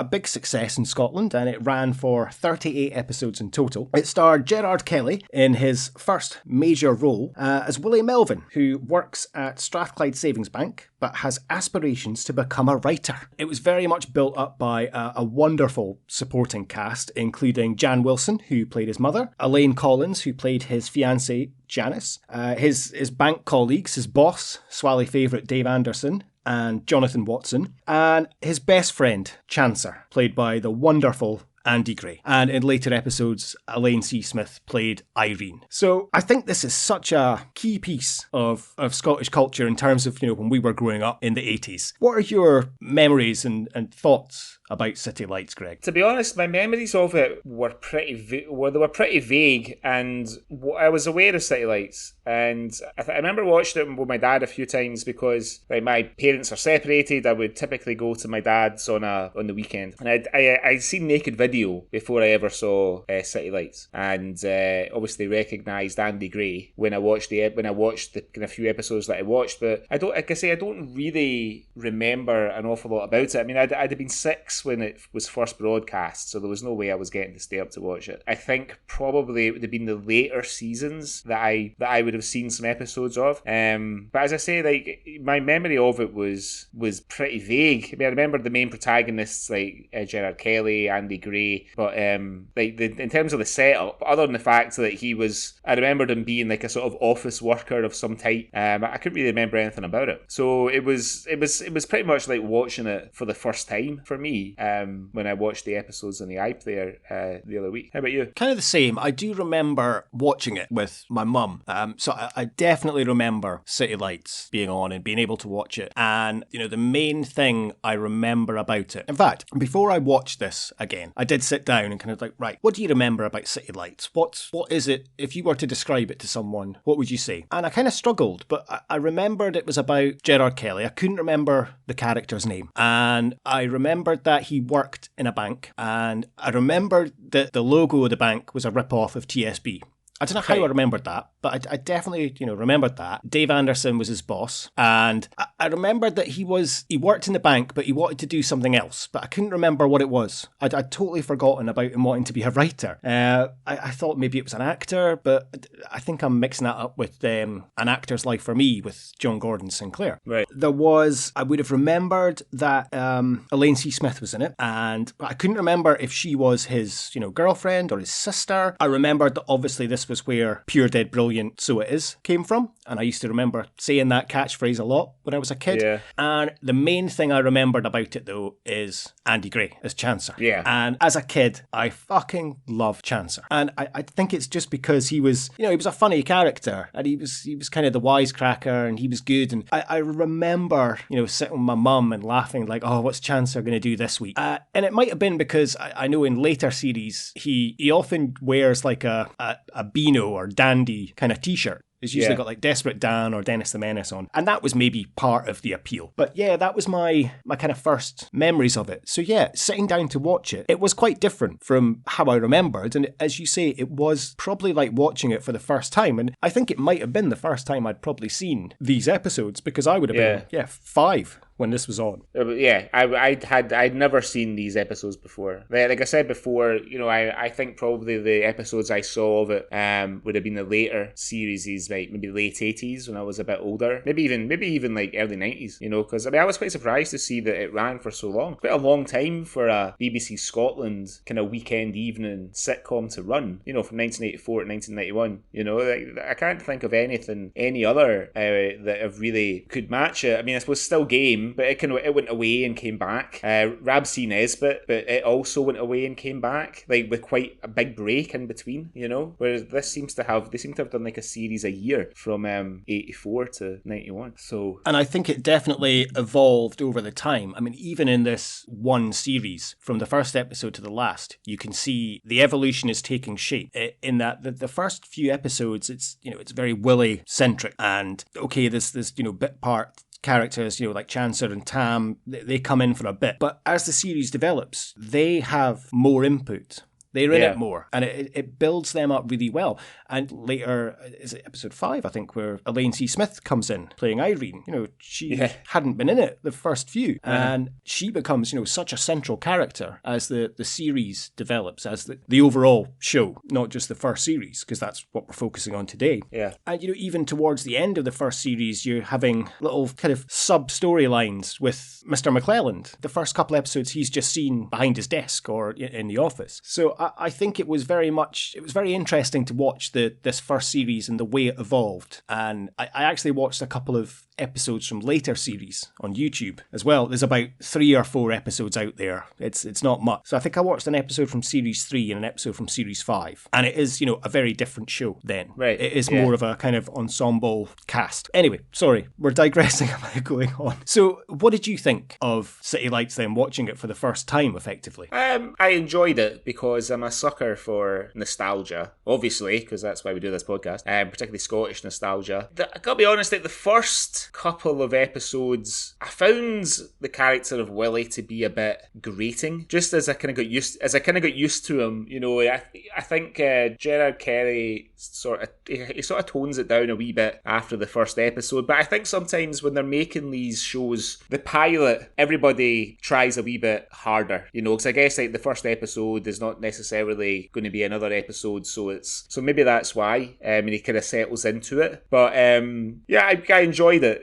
big success in Scotland, and it ran for 38 episodes in total. It starred Gerard Kelly in his first major role as Willie Melvin, who works at Strathclyde Savings Bank but has aspirations to become a writer. It was very much built up by a wonderful supporting cast, including Jan Wilson, who played his mother, Elaine Collins, who played his fiancée Janice, his bank colleagues, his boss, Swally favourite Dave Anderson, and Jonathan Watson, and his best friend, Chancer, played by the wonderful Andy Gray. And in later episodes, Elaine C. Smith played Irene. So I think this is such a key piece of Scottish culture in terms of, when we were growing up in the 80s. What are your memories and thoughts about City Lights, Greg? To be honest, my memories of it were pretty vague, and I was aware of City Lights, and I remember watching it with my dad a few times because like my parents are separated. I would typically go to my dad's on the weekend, and I'd seen Naked Video before I ever saw City Lights, and obviously recognised Andy Gray when I watched the kind of few episodes that I watched. But I don't really remember an awful lot about it. I mean, I'd have been 6 when it was first broadcast, so there was no way I was getting to stay up to watch it. I think probably it would have been the later seasons that I would have seen some episodes of. But as I say, like my memory of it was pretty vague. I mean, I remember the main protagonists like Gerard Kelly, Andy Gray, but in terms of the setup, other than the fact that I remembered him being like a sort of office worker of some type. I couldn't really remember anything about it. So it was pretty much like watching it for the first time for me when I watched the episodes on the iPlayer the other week. How about you? Kind of the same. I do remember watching it with my mum. So I definitely remember City Lights being on and being able to watch it. And, the main thing I remember about it. In fact, before I watched this again, I did sit down and kind of like, right, what do you remember about City Lights? What is it? If you were to describe it to someone, what would you say? And I kind of struggled, but I remembered it was about Gerard Kelly. I couldn't remember the character's name. And I remembered that he worked in a bank. And I remembered that the logo of the bank was a rip-off of TSB. I don't know how I remembered that, but I definitely, remembered that. Dave Anderson was his boss, and I remembered that he worked in the bank, but he wanted to do something else, but I couldn't remember what it was. I'd totally forgotten about him wanting to be a writer. I thought maybe it was an actor, but I think I'm mixing that up with An Actor's Life for Me with John Gordon Sinclair. Right. I would have remembered that Elaine C. Smith was in it, and I couldn't remember if she was his, girlfriend or his sister. I remembered that obviously this was where Pure Dead Brilliant So It Is came from, and I used to remember saying that catchphrase a lot when I was a kid. Yeah. And the main thing I remembered about it though is Andy Gray as Chancer. Yeah. And as a kid, I fucking loved Chancer, and I think it's just because he was a funny character, and he was kind of the wisecracker, and he was good. And I remember sitting with my mum and laughing like, oh, what's Chancer going to do this week? And it might have been because I know in later series he often wears like a Beano or Dandy kind of t-shirt. It's usually got like Desperate Dan or Dennis the Menace on. And that was maybe part of the appeal. But yeah, that was my kind of first memories of it. So yeah, sitting down to watch it, it was quite different from how I remembered. And as you say, it was probably like watching it for the first time. And I think it might have been the first time I'd probably seen these episodes, because I would have been 5 when this was on. Yeah, I'd never seen these episodes before. Like I said before, I think probably the episodes I saw of it would have been the later series, like maybe late 80s when I was a bit older, maybe even like early 90s, because I was quite surprised to see that it ran for so long. Quite a long time for a BBC Scotland kind of weekend evening sitcom to run, from 1984 to 1991. I can't think of any other that have really could match it. I mean, I suppose Still Game, but it went away and came back. Rab C. Nesbitt, but it also went away and came back, like with quite a big break in between, whereas they seem to have done like a series a year from 84 to 91. So, and I think it definitely evolved over the time. I mean, even in this one series, from the first episode to the last, you can see the evolution is taking shape. In that the first few episodes, it's very Willie centric, and okay, there's bit part characters, like Chancer and Tam, they come in for a bit. But as the series develops, they have more input. They're in it more, and it builds them up really well. And later, is it episode 5, I think, where Elaine C. Smith comes in playing Irene. She hadn't been in it the first few, and she becomes, such a central character as the series develops, as the overall show, not just the first series, because that's what we're focusing on today. Yeah. And, even towards the end of the first series, you're having little kind of sub-storylines with Mr. McClelland. The first couple episodes, he's just seen behind his desk or in the office. So I think it was very interesting to watch this first series and the way it evolved. And I actually watched a couple of episodes from later series on YouTube as well. There's about 3 or 4 episodes out there. It's not much. So I think I watched an episode from series 3 and an episode from series 5. And it is, a very different show then. Right. It is more of a kind of ensemble cast. Anyway, sorry, we're digressing about going on. So what did you think of City Lights then, watching it for the first time, effectively? I enjoyed it because I'm a sucker for nostalgia, obviously, because that's why we do this podcast, particularly Scottish nostalgia. I gotta be honest, like the first couple of episodes, I found the character of Willie to be a bit grating, just as I kind of got used to him. I think Gerard Kelly sort of tones it down a wee bit after the first episode, but I think sometimes when they're making these shows, the pilot, everybody tries a wee bit harder, because I guess like the first episode is not necessarily going to be another episode, so maybe that's why, and he kind of settles into it. But I enjoyed it.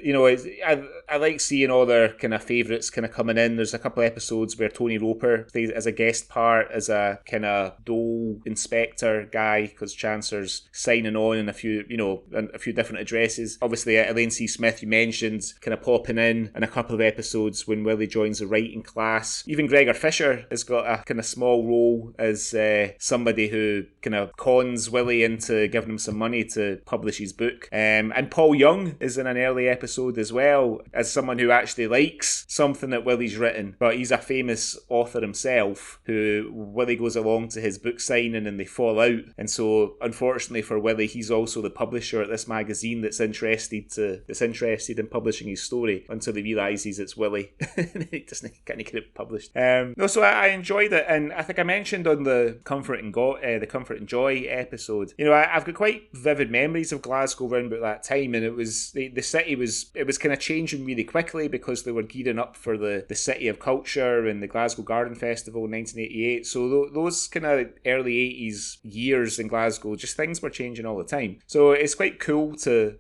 I like seeing all their kind of favourites kind of coming in. There's a couple of episodes where Tony Roper stays as a guest part, as a kind of dole inspector guy, because Chancellor's signing on in a few different addresses. Obviously, Elaine C. Smith, you mentioned, kind of popping in a couple of episodes when Willie joins the writing class. Even Gregor Fisher has got a kind of small role as somebody who kind of cons Willie into giving him some money to publish his book. And Paul Young is in an early episode as well, as someone who actually likes something that Willie's written, but he's a famous author himself who Willie goes along to his book signing and they fall out. And so, unfortunately for Willie, he's also the publisher at this magazine that's interested in publishing his story until he realises it's Willie. He can't get it published. So I enjoyed it, and I think I mentioned on the Comfort and Joy episode, I've got quite vivid memories of Glasgow around about that time, and it was the city was kind of changing really quickly because they were gearing up for the City of Culture and the Glasgow Garden Festival in 1988. So those kind of early 80s years in Glasgow, just things were changing all the time. So it's quite cool to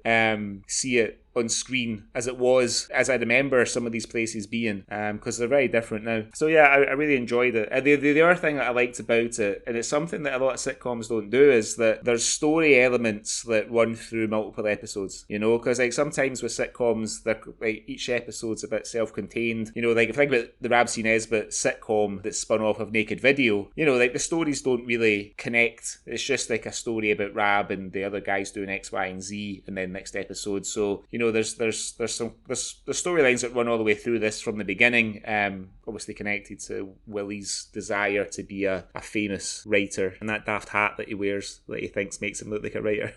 see it on screen as I remember some of these places being, because they're very different now. So yeah, I really enjoyed it. The other thing that I liked about it, and it's something that a lot of sitcoms don't do, is that there's story elements that run through multiple episodes, because like sometimes with sitcoms, they're like each episode's a bit self-contained. Like if you think about the Ramsey Nesbitt sitcom that's spun off of Naked Video, like the stories don't really connect. It's just like a story about Rab and the other guys doing X, Y, and Z, and then next episode. So there's storylines that run all the way through this from the beginning, obviously connected to Willie's desire to be a famous writer, and that daft hat that he wears that he thinks makes him look like a writer.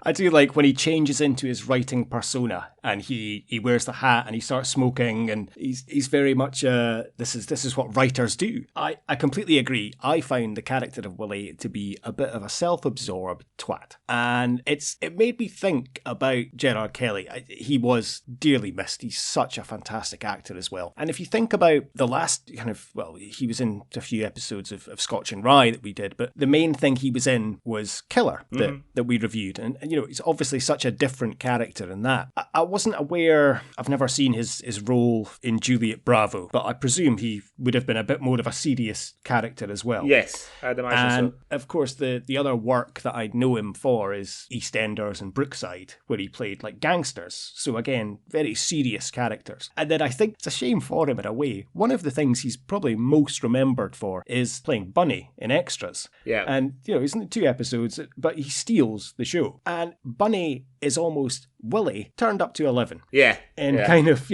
I do like when he changes into his writing persona and he wears the hat and he starts smoking, and he's very much this is what writers do. I completely agree. I find the character of Willie to be a bit of a self-absorbed twat, and it made me think about Gerard Kelly. He was dearly missed. He's such a fantastic actor as well. And if you think about the last he was in a few episodes of Scotch and Rye that we did, but the main thing he was in was Killer that we reviewed. And he's obviously such a different character in that. I wasn't aware, I've never seen his role in Juliet Bravo, but I presume he would have been a bit more of a serious character as well. Yes, I'd imagine so. And of course, the other work that I know him for is EastEnders and Brookside, where he played like gangsters. So again, very serious characters. And then I think it's a shame for him in a way. One of the things he's probably most remembered for is playing Bunny in Extras. Yeah. And, he's in 2 episodes, but he steals the show. And Bunny is almost Willie turned up to 11. Yeah. And kind of,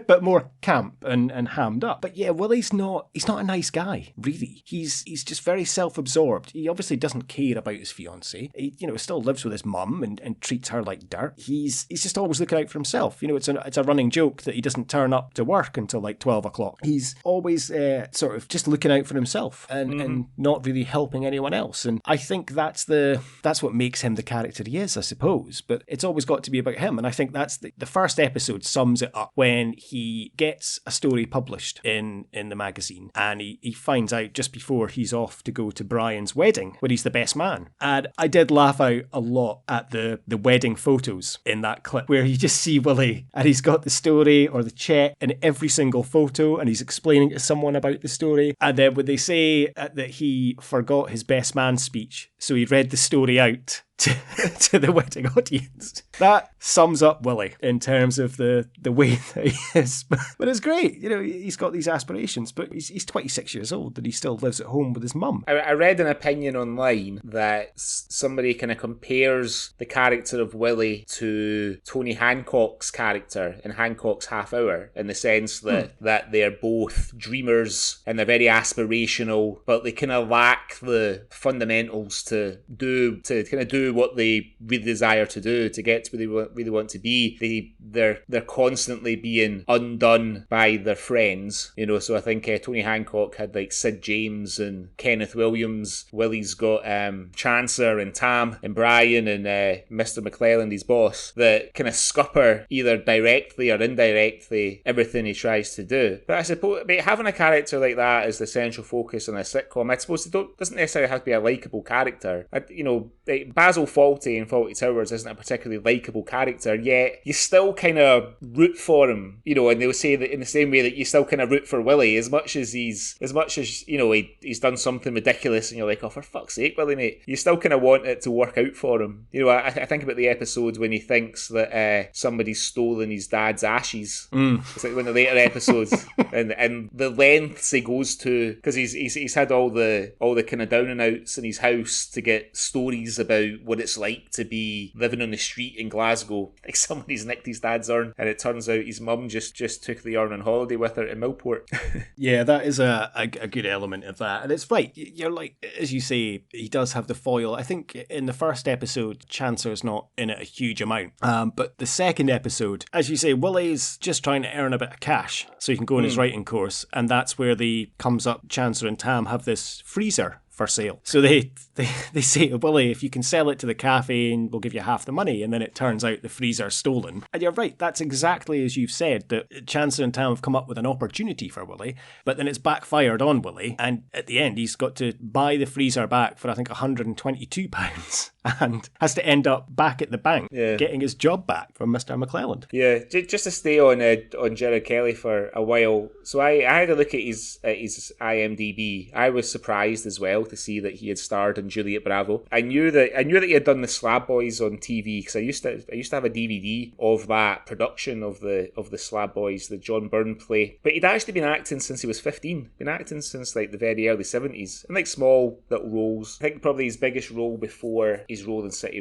but more camp and hammed up. But yeah, Willie's he's not a nice guy, really. He's just very self-absorbed. He obviously doesn't care about his fiancée. He, still lives with his mum and treats her like dirt. He's just always looking out for himself. It's a running joke that he doesn't turn up to work until like 12 o'clock. He's always sort of just looking out for himself and not really helping anyone else. And I think that's what makes him the character he is, I suppose. But it's always got to be about him. And I think that's the first episode sums it up when he gets a story published in the magazine, and he finds out just before he's off to go to Brian's wedding, where he's the best man. And I did laugh out a lot at the wedding photos in that clip, where you just see Willie and he's got the story or the check in every single photo, and he's explaining to someone about the story. And then when they say that he forgot his best man speech, so he read the story out to the wedding audience. That sums up Willie in terms of the way that he is. But it's great. You know, he's got these aspirations, but he's 26 years old and he still lives at home with his mum. I read an opinion online that somebody kind of compares the character of Willie to Tony Hancock's character in Hancock's Half Hour, in the sense that they're both dreamers and they're very aspirational, but they kind of lack the fundamentals to kind of do what they really desire to do, to get to where they really want to be. They're constantly being undone by their friends, you know. So I think Tony Hancock had like Sid James and Kenneth Williams. Willie's got Chancer and Tam and Brian and Mr. McClelland, his boss, that kind of scupper either directly or indirectly everything he tries to do. But I suppose having a character like that as the central focus on a sitcom, I suppose it doesn't necessarily have to be a likeable character. Basil Fawlty in Fawlty Towers isn't a particularly likeable character, yet you still kind of root for him, you know, and they'll say that in the same way that you still kind of root for Willie, as much as he's done something ridiculous and you're like, oh, for fuck's sake, Willie, mate, you still kind of want it to work out for him. You know, I think about the episode when he thinks that somebody's stolen his dad's ashes. It's like one of the later episodes, and the lengths he goes to, because he's had all the kind of down and outs in his house to get stories about what it's like to be living on the street in Glasgow. Like somebody's nicked his dad's urn, and it turns out his mum just took the urn on holiday with her in Millport. Yeah, that is a good element of that. And it's right, you're like, as you say, he does have the foil. I think in the first episode, Chancer's not in it a huge amount. But the second episode, as you say, Willie's just trying to earn a bit of cash so he can go on his writing course. And that's where comes up, Chancer and Tam have this freezer for sale. So they say to Willie, if you can sell it to the cafe, and we'll give you half the money. And then it turns out the freezer's stolen. And you're right, that's exactly as you've said, that Chancer and Tam have come up with an opportunity for Willie, but then it's backfired on Willie. And at the end, he's got to buy the freezer back for, I think, £122 and has to end up back at the bank getting his job back from Mr. McClelland. Yeah, just to stay on Gerard Kelly for a while. So I had a look at his IMDb. I was surprised as well to see that he had starred in Juliet Bravo. I knew that he had done the Slab Boys on TV, because I used to have a DVD of that production of the Slab Boys, the John Byrne play. But he'd actually been acting since he was 15. Been acting since like the very early 70s, in like small little roles. I think probably his biggest role before his role in City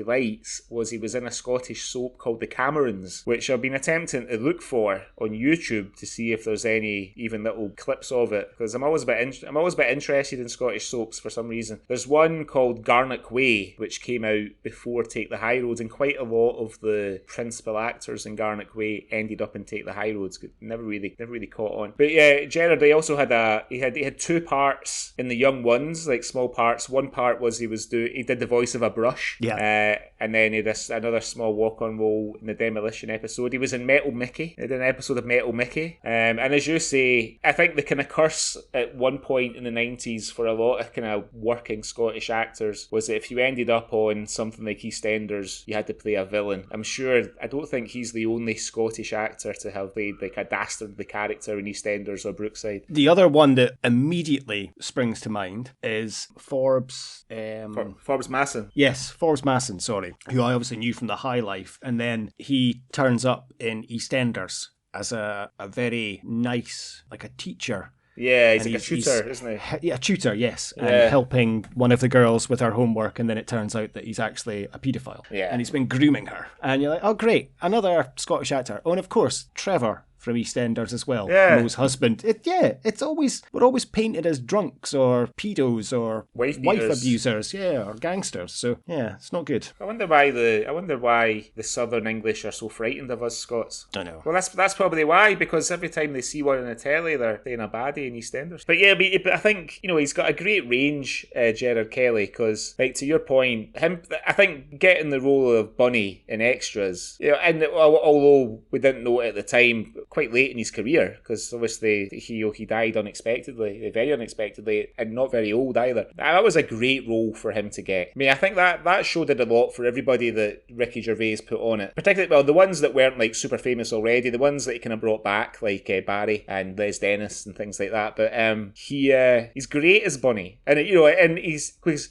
Lights was he was in a Scottish soap called The Camerons, which I've been attempting to look for on YouTube to see if there's any even little clips of it, because I'm always a bit interested in Scottish soaps for some reason. There's one called Garnock Way, which came out before Take the High Road, and quite a lot of the principal actors in Garnock Way ended up in Take the High Road. Never really caught on. But yeah, Gerard, he also had he had two parts in The Young Ones, like small parts. One part was he did the voice of a brush, and then he had another small walk-on role in the Demolition episode. He was in Metal Mickey. He did an episode of Metal Mickey, and as you say, I think the kind of curse at one point in the 90s for a lot of kind of working Scottish actors was that if you ended up on something like EastEnders, you had to play a villain. I don't think he's the only Scottish actor to have played like a dastardly character in EastEnders or Brookside. The other one that immediately springs to mind is Forbes Masson. Yes, Forbes Masson, sorry, who I obviously knew from The High Life, and then he turns up in EastEnders as a very nice, like a teacher. Yeah, he's like a tutor, isn't he? Yeah, a tutor, yes. And helping one of the girls with her homework, and then it turns out that he's actually a paedophile. Yeah. And he's been grooming her. And you're like, oh, great, another Scottish actor. Oh, and of course, Trevor from EastEnders as well. Yeah. Mo's husband. We're always painted as drunks or pedos or wife abusers, or gangsters. So yeah, it's not good. I wonder why the Southern English are so frightened of us Scots. Don't know. Well, that's probably why, because every time they see one in the telly, they're playing a baddie in EastEnders. But yeah, but I think he's got a great range, Gerard Kelly, because like to your point, I think getting the role of Bunny in Extras, and although we didn't know it at the time, quite late in his career, because obviously he died unexpectedly, very unexpectedly, and not very old either. That was a great role for him to get. I mean, I think that show did a lot for everybody that Ricky Gervais put on it. Particularly, well, the ones that weren't like super famous already, the ones that he kind of brought back, like Barry and Les Dennis and things like that. But he's great as Bunny, and and he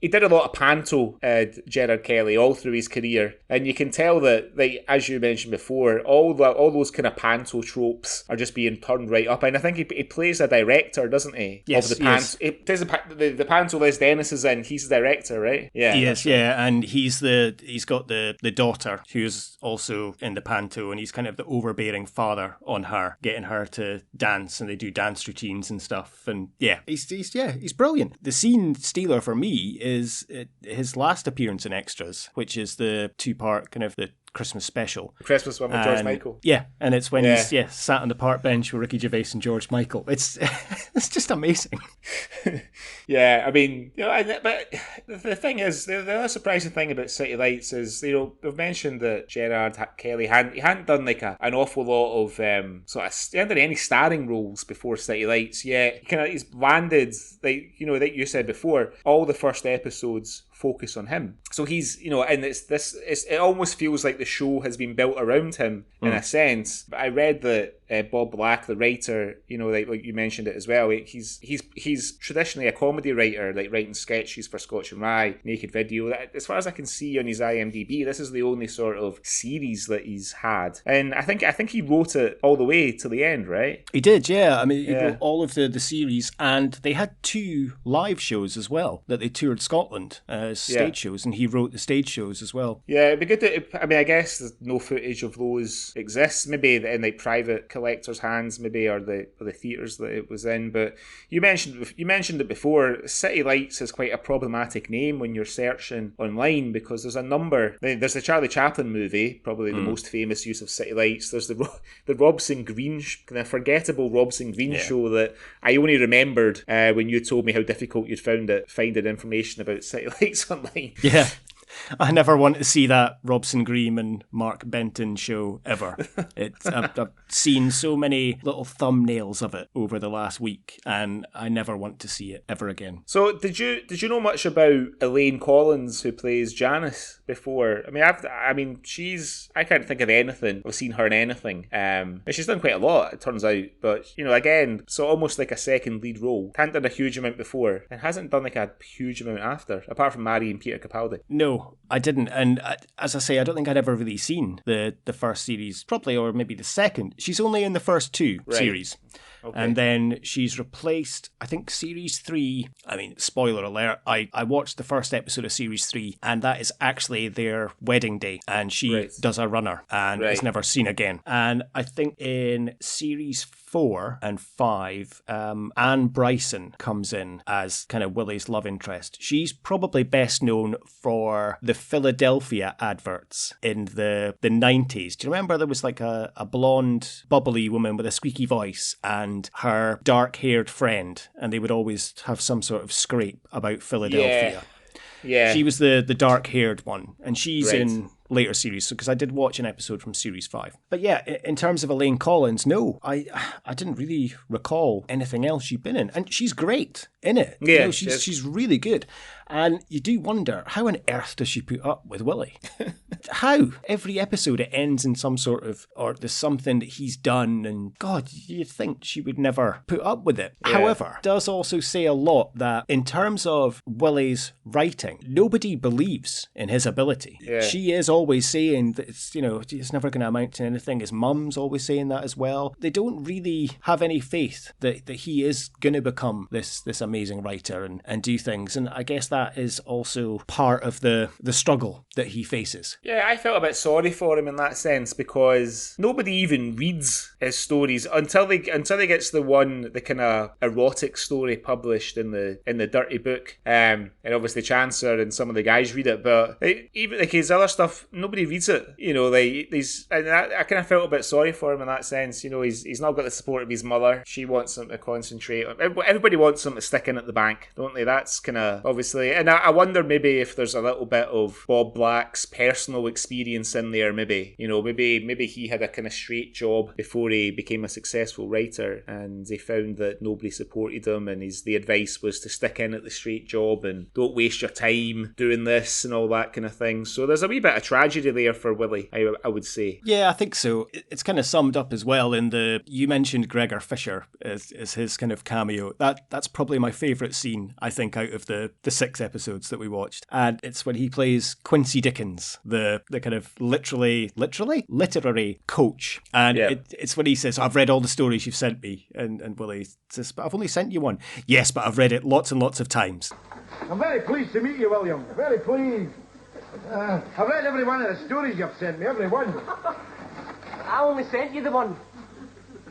did a lot of panto, Gerard Kelly, all through his career, and you can tell that, like as you mentioned before, all those kind of panto tropes are just being turned right up. And I think he plays a director, doesn't he? Yes, of the panto. He plays the panto Les Dennis is in. He's the director, right? Yeah. Yes, right. Yeah, and he's got the daughter who's also in the panto, and he's kind of the overbearing father on her, getting her to dance, and they do dance routines and stuff. And he's brilliant. The scene stealer for me is his last appearance in Extras, which is the 2-part kind of the Christmas special. The Christmas one with George Michael. Yeah, and it's when he's sat on the park bench with Ricky Gervais and George Michael. It's just amazing. Yeah, I mean, but the thing is, the other surprising thing about City Lights is, we've mentioned that Gerard Kelly hadn't done like an awful lot of he hadn't done any starring roles before City Lights. Yeah, he's landed, like like you said before, all the first episodes focus on him. So he's, and it almost feels like the show has been built around him in a sense. But I read that Bob Black, the writer, like you mentioned it as well, he's traditionally a comedy writer, like writing sketches for Scotch and Rye, Naked Video. As far as I can see on his IMDb, this is the only sort of series that he's had. And I think he wrote it all the way to the end, right? He did, yeah. I mean, he wrote all of the series, and they had 2 live shows as well that they toured Scotland as stage shows, and he wrote the stage shows as well. Yeah, it'd be good to, I mean, I guess there's no footage of those exists, maybe in like private collectors' hands, maybe, or the theatres that it was in. But you mentioned it before. City Lights is quite a problematic name when you're searching online, because there's the Charlie Chaplin movie, probably the most famous use of City Lights. There's the Robson Green, kind of forgettable Robson Green show that I only remembered when you told me how difficult you'd found it finding information about City Lights online. Yeah. I never want to see that Robson Green and Mark Benton show ever. I've seen so many little thumbnails of it over the last week, and I never want to see it ever again. So did you know much about Elaine Collins, who plays Janice, before? I can't think of anything. I've seen her in anything. And she's done quite a lot, it turns out. But again, so almost like a second lead role. Hadn't done a huge amount before, and hasn't done like a huge amount after, apart from Mary and Peter Capaldi. No, I didn't, and as I say, I don't think I'd ever really seen the first series, probably, or maybe the second. She's only in the first 2 series. Okay. And then she's replaced, I think, Series 3. I mean, spoiler alert, I watched the first episode of Series 3, and that is actually their wedding day, and she does a runner and is never seen again. And I think in Series 4 and 5, Anne Bryson comes in as kind of Willie's love interest. She's probably best known for the Philadelphia adverts in the 90s. Do you remember there was like a blonde, bubbly woman with a squeaky voice and her dark-haired friend, and they would always have some sort of scrape about Philadelphia. Yeah. She was the dark-haired one, and she's in later series, because I did watch an episode from Series 5. But yeah, in terms of Elaine Collins, no, I didn't really recall anything else she'd been in. And she's great in it. Yeah, she's really good. And you do wonder, how on earth does she put up with Willie? How? Every episode it ends in some sort of, or there's something that he's done, and God, you'd think she would never put up with it. Yeah. However, it does also say a lot that in terms of Willie's writing, nobody believes in his ability. Yeah. She is always saying that it's never going to amount to anything. His mum's always saying that as well. They don't really have any faith that he is going to become this amazing writer and do things. And I guess that is also part of the struggle that he faces. Yeah, I felt a bit sorry for him in that sense, because nobody even reads his stories until he gets the kind of erotic story published in the Dirty Book. And obviously Chancer and some of the guys read it, but even like his other stuff, nobody reads it. I kind of felt a bit sorry for him in that sense. He's not got the support of his mother. She wants him to concentrate. Everybody wants him to stick in at the bank, don't they? That's kind of obviously definitely. And I wonder maybe if there's a little bit of Bob Black's personal experience in there, maybe. Maybe he had a kind of straight job before he became a successful writer, and he found that nobody supported him, and the advice was to stick in at the straight job and don't waste your time doing this and all that kind of thing. So there's a wee bit of tragedy there for Willie, I would say. Yeah, I think so. It's kind of summed up as well in you mentioned Gregor Fisher as his kind of cameo. That's probably my favourite scene, I think, out of the 6 episodes that we watched. And it's when he plays Quincy Dickens, the kind of literary coach. And it's when he says, I've read all the stories you've sent me. And Willie says, but I've only sent you one. Yes, but I've read it lots and lots of times. I'm very pleased to meet you, William. Very pleased. I've read every one of the stories you've sent me, every one. I only sent you the one.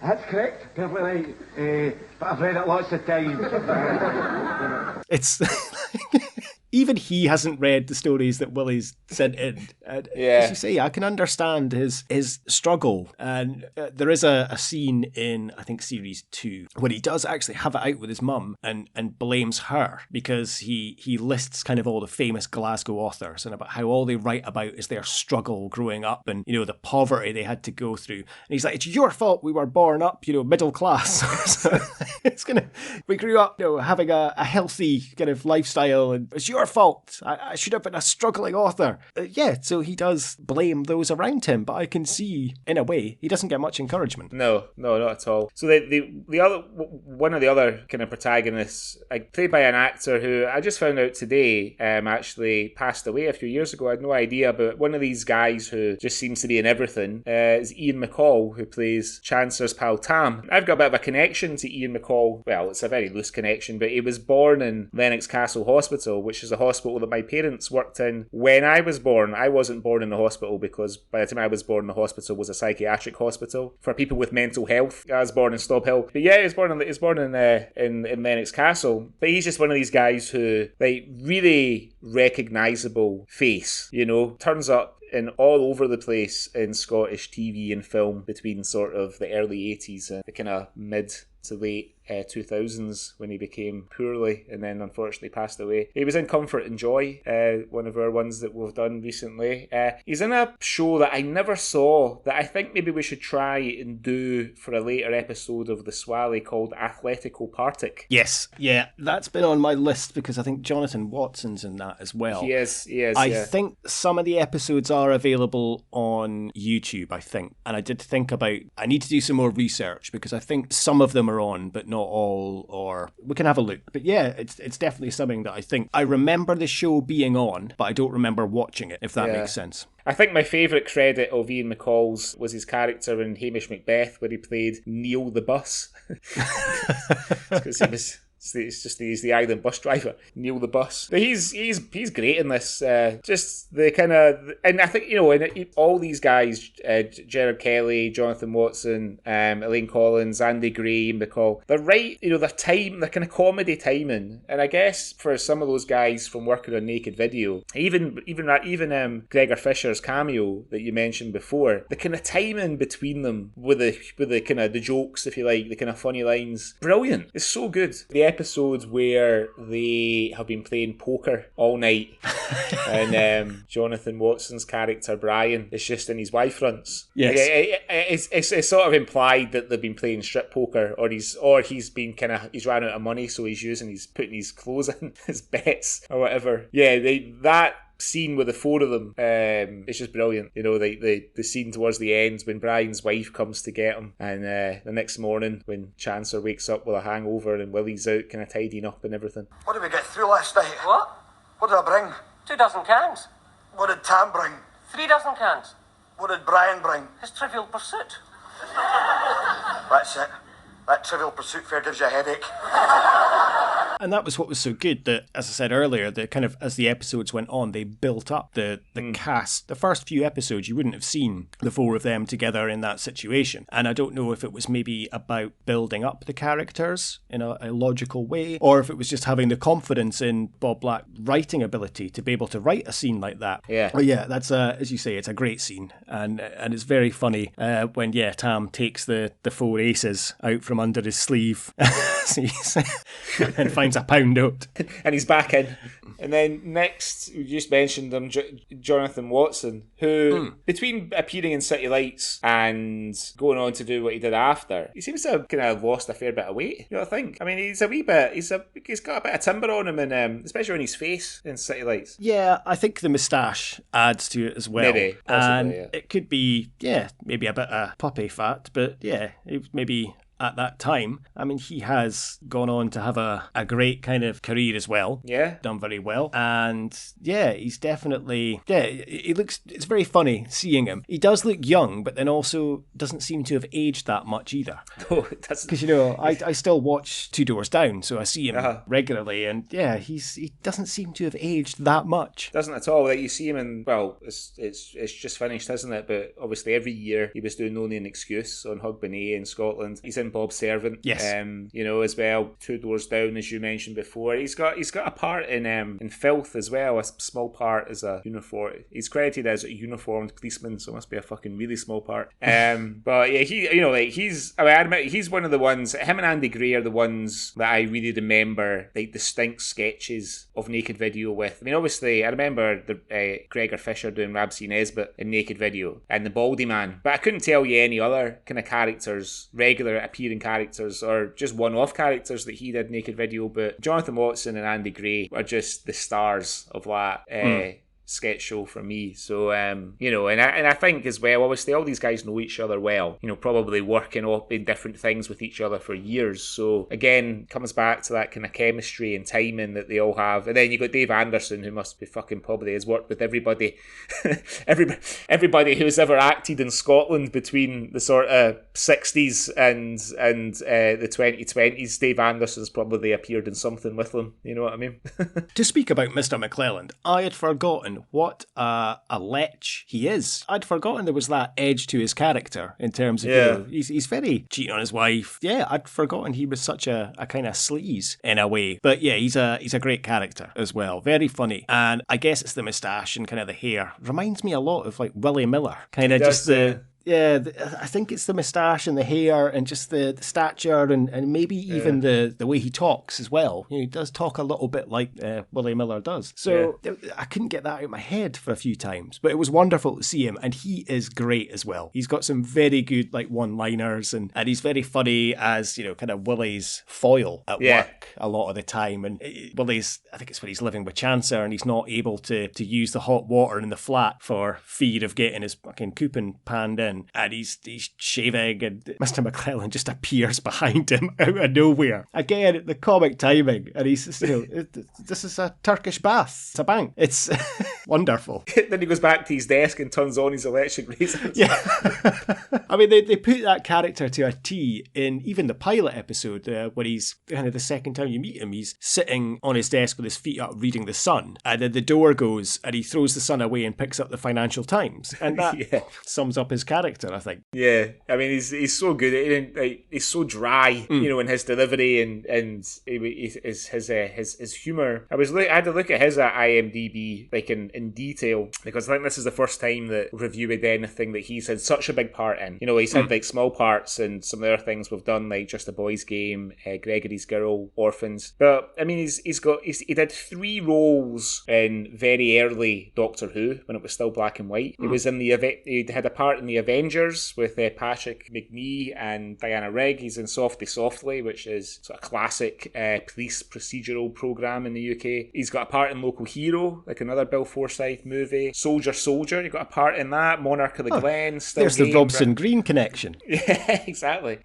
That's correct. Perfectly right. But I've read it lots of times. It's... Even he hasn't read the stories that Willie's sent in. And as you say, I can understand his struggle. And there is a scene in, I think, series 2 when he does actually have it out with his mum and blames her because he lists kind of all the famous Glasgow authors and about how all they write about is their struggle growing up and, the poverty they had to go through. And he's like, it's your fault we were born up, middle class. So we grew up, having a healthy kind of lifestyle, and it's your fault. I should have been a struggling author. So he does blame those around him, but I can see, in a way, he doesn't get much encouragement. No, not at all. So the other one of the other kind of protagonists, played by an actor who I just found out today, actually passed away a few years ago. I had no idea, but one of these guys who just seems to be in everything is Ian McCall, who plays Chancellor's pal Tam. I've got a bit of a connection to Ian McCall. Well, it's a very loose connection, but he was born in Lennox Castle Hospital, which is a hospital that my parents worked in when I was born. I wasn't born in the hospital because by the time I was born, the hospital was a psychiatric hospital for people with mental health. I was born in Stob Hill. But yeah, he was born in Lennox Castle. But he's just one of these guys who, really recognisable face, turns up in all over the place in Scottish TV and film between sort of the early 80s and the kind of mid to late 2000s when he became poorly and then unfortunately passed away. He was in Comfort and Joy, one of our ones that we've done recently. He's in a show that I never saw that I think maybe we should try and do for a later episode of the Swally called Athletico Partick. Yes, yeah, that's been on my list because I think Jonathan Watson's in that as well. He is. I think some of the episodes are available on YouTube, I think. And I did think about, I need to do some more research because I think some of them are on, but not all, or we can have a look. But yeah, it's definitely something that I think I remember the show being on, but I don't remember watching it, if that makes sense. I think my favourite credit of Ian McCall's was his character in Hamish Macbeth, where he played Neil the Bus. Because he's the island bus driver, Neil the Bus. But he's great in this. Just the kind of, and I think all these guys, Gerard Kelly, Jonathan Watson, Elaine Collins, Andy Gray, Ian McCall. They're right. Their time, their kind of comedy timing, and I guess for some of those guys from working on Naked Video, even Gregor Fisher's cameo that you mentioned before, the kind of timing between them with the kind of the jokes, if you like, the kind of funny lines, brilliant. It's so good. The episodes where they have been playing poker all night and Jonathan Watson's character Brian is just in his wife fronts. Yes. It's sort of implied that they've been playing strip poker or he's ran out of money, so he's putting his clothes in his bets or whatever. Yeah, that scene with the four of them, it's just brilliant. The scene towards the end when Brian's wife comes to get him, and the next morning when Chancellor wakes up with a hangover and Willie's out kind of tidying up and everything. What did we get through last night? What? What did I bring? 2 dozen cans. What did Tam bring? 3 dozen cans. What did Brian bring? His Trivial Pursuit. That's it. That Trivial Pursuit fair gives you a headache. And that was what was so good, that, as I said earlier, the kind of, as the episodes went on, they built up the cast. The first few episodes, you wouldn't have seen the four of them together in that situation. And I don't know if it was maybe about building up the characters in a logical way, or if it was just having the confidence in Bob Black's writing ability to be able to write a scene like that. Yeah. But yeah, that's, as you say, it's a great scene. And it's very funny when, Tam takes the 4 aces out from under his sleeve and finds a pound note. And he's back in. And then next, you just mentioned him, Jonathan Watson, who, between appearing in City Lights and going on to do what he did after, he seems to have kind of lost a fair bit of weight. You know what I think? I mean, he's got a bit of timber on him, and especially on his face in City Lights. Yeah, I think the moustache adds to it as well. Maybe, possibly, and yeah. it could be, maybe a bit of puppy fat, but yeah, it maybe at that time. I mean, he has gone on to have a great kind of career as well. Yeah. Done very well. And yeah, he's definitely, it's very funny seeing him. He does look young, but then also doesn't seem to have aged that much either. No, it doesn't. Because, you know, I still watch Two Doors Down, so I see him regularly, and yeah, he doesn't seem to have aged that much. Doesn't at all. Like, you see him in, well, it's just finished, isn't it? But obviously every year he was doing No Name Excuse on Hogbenay in Scotland. He's in Bob's Servant. Yes. You know, as well, Two Doors Down, as you mentioned before. He's got a part in Filth as well, a small part as a uniform. He's credited as a uniformed policeman, so it must be a fucking really small part. But yeah, I admit, he's one of the ones, him and Andy Gray are the ones that I really remember, like, distinct sketches of Naked Video with. I mean, obviously, I remember Gregor Fisher doing Rabsy Nesbitt in Naked Video and the Baldy Man, but I couldn't tell you any other kind of characters, regular appearing characters, or just one-off characters that he did Naked Video. But Jonathan Watson and Andy Gray are just the stars of that sketch show for me. So you know, and I think as well, obviously all these guys know each other well, you know, probably working in different things with each other for years. So again, comes back to that kind of chemistry and timing that they all have. And then you got Dave Anderson, who must be fucking probably has worked with everybody everybody who's ever acted in Scotland between the sort of 60s and the 2020s. Dave Anderson's probably appeared in something with them, you know what I mean? To speak about Mr. McClelland, I had forgotten what a lech he is. I'd forgotten there was that edge to his character in terms of, you know, he's very cheating on his wife. Yeah, I'd forgotten he was such a kind of sleaze in a way. But yeah, he's a great character as well. Very funny. And I guess it's the moustache and kind of the hair. Reminds me a lot of like Willie Miller. Kind of just the... Yeah, I think it's the moustache and the hair and just the stature and maybe even the way he talks as well. You know, he does talk a little bit like Willie Miller does. So I couldn't get that out of my head for a few times, but it was wonderful to see him, and he is great as well. He's got some very good like one-liners, and he's very funny as, you know, kind of Willie's foil at work a lot of the time. And Willie's, I think it's when he's living with Chancer and he's not able to use the hot water in the flat for fear of getting his fucking coupon panned in. And he's shaving, and Mr. McClelland just appears behind him out of nowhere. Again, the comic timing, and he's just, you know, this is a Turkish bath. It's a bank. It's wonderful. Then he goes back to his desk and turns on his electric razors. Yeah. I mean, they put that character to a T in even the pilot episode where he's kind of the second time you meet him, he's sitting on his desk with his feet up reading The Sun, and then the door goes and he throws The Sun away and picks up the Financial Times. And that sums up his character, I think. Yeah, I mean, he's so good. He's so dry, you know, in his delivery and his humour. I had to look at his IMDb like in detail, because I think this is the first time that reviewed anything that he's had such a big part in. You know, he's had like small parts in some of the other things we've done, like Just a Boy's Game, Gregory's Girl, Orphans. But I mean, he did 3 roles in very early Doctor Who when it was still black and white. He was in he had a part in the Avengers with Patrick McNee and Diana Rigg. He's in Softly Softly, which is sort of classic police procedural programme in the UK. He's got a part in Local Hero, like another Bill Forsyth movie. Soldier, he got a part in that. Monarch of the Glen. Still there's the Robson Green connection. Yeah, exactly.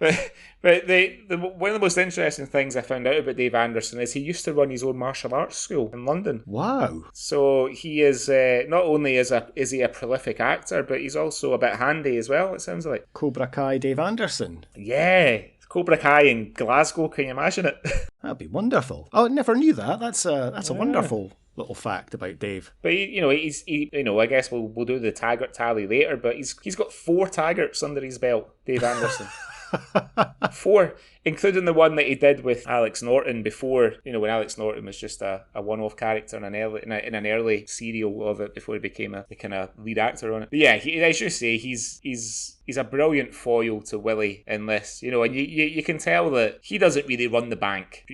But one of the most interesting things I found out about Dave Anderson is he used to run his own martial arts school in London. Wow. So he is, not only is he a prolific actor, but he's also a bit handy as well, it sounds like. Cobra Kai Dave Anderson. Yeah. Cobra Kai in Glasgow, can you imagine it? That'd be wonderful. Oh, I never knew that. That's a wonderful little fact about Dave. But I guess we'll do the Taggart tally later, but he's got 4 Taggarts under his belt, Dave Anderson. 4. including the one that he did with Alex Norton before, when Alex Norton was just a one-off character in an early serial of it before he became the kind of lead actor on it. But yeah, as you say, he's a brilliant foil to Willie in this, and you can tell that he doesn't really run the bank,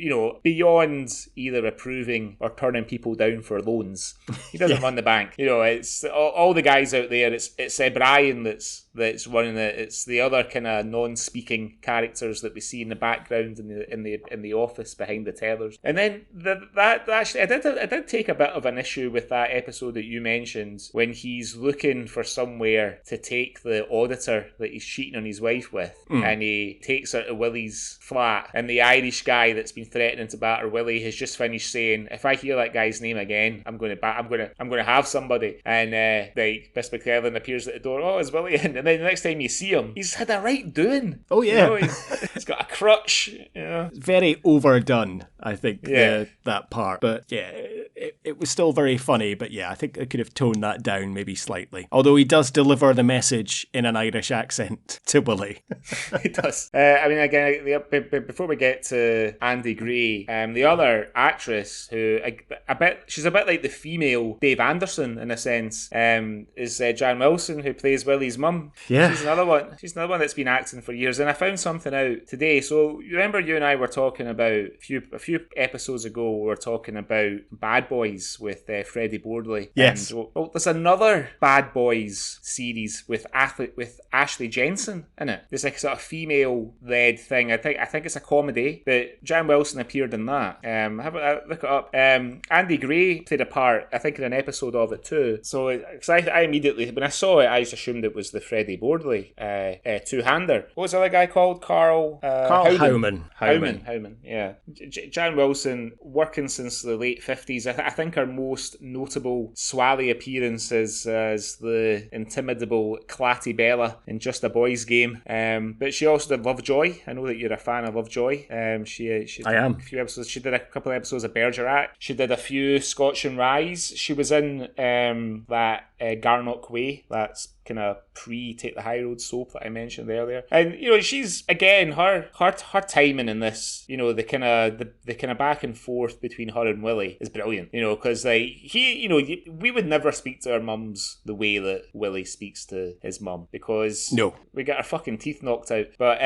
beyond either approving or turning people down for loans. He doesn't run the bank. It's all the guys out there. It's Brian that's running it. It's the other kind of non-speaking characters that we see in the background in the office behind the tellers. And then that actually, I did take a bit of an issue with that episode that you mentioned when he's looking for somewhere to take the auditor that he's cheating on his wife with, and he takes her to Willie's flat, and the Irish guy that's been threatening to batter Willie has just finished saying, "If I hear that guy's name again, I'm going to have somebody." And Miss McClellan appears at the door. "Oh, is Willie in?" And then the next time you see him, he's had a right doing. Oh yeah, he's got a crutch. Very overdone, I think. Yeah. That part, but yeah, it was still very funny. But yeah, I think I could have toned that down maybe slightly. Although he does deliver the message in an Irish accent to Willie. He does. Again, before we get to Andy Gray, the other actress who she's a bit like the female Dave Anderson in a sense, is Jan Wilson, who plays Willie's mum. Yeah, she's another one. She's another one that's been acting for years. And I found something out today. So you remember you and I were talking about a few episodes ago. We were talking about Bad Boys with Freddie Bordley. Yes. And, there's another Bad Boys series with Ashley Jensen in it. There's like sort of female-led thing. I think it's a comedy, but Jan Wilson appeared in that. Have a look it up. Andy Gray played a part, I think, in an episode of it too. So, because I immediately, when I saw it, I just assumed it was the Freddie Bordley two-hander. What was the other guy called? Carl Howman. Yeah. Jan Wilson, working since the late 50s. I think her most notable Swally appearance is as the intimidable Clatty Bella in Just a Boys Game. But she also did Lovejoy. I know that you're a fan of Lovejoy. She I am. A few episodes. She did a couple of episodes of Bergerac. She did a few Scotch and Rise. She was in that Garnock Way. That's kind of pre-Take the High Road soap that I mentioned earlier. And she's again her timing in this. The kind of back and forth between her and Willie is brilliant. Because we would never speak to our mums the way that Willie speaks to his mum, because we get our fucking teeth knocked out. But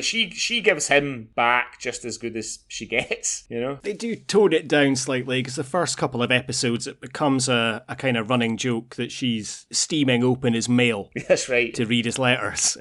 she gives him back just as good as she gets. They do tone it down slightly, because the first couple of episodes it becomes a kind of running joke that she's steaming open his mail. That's right. To read his letters.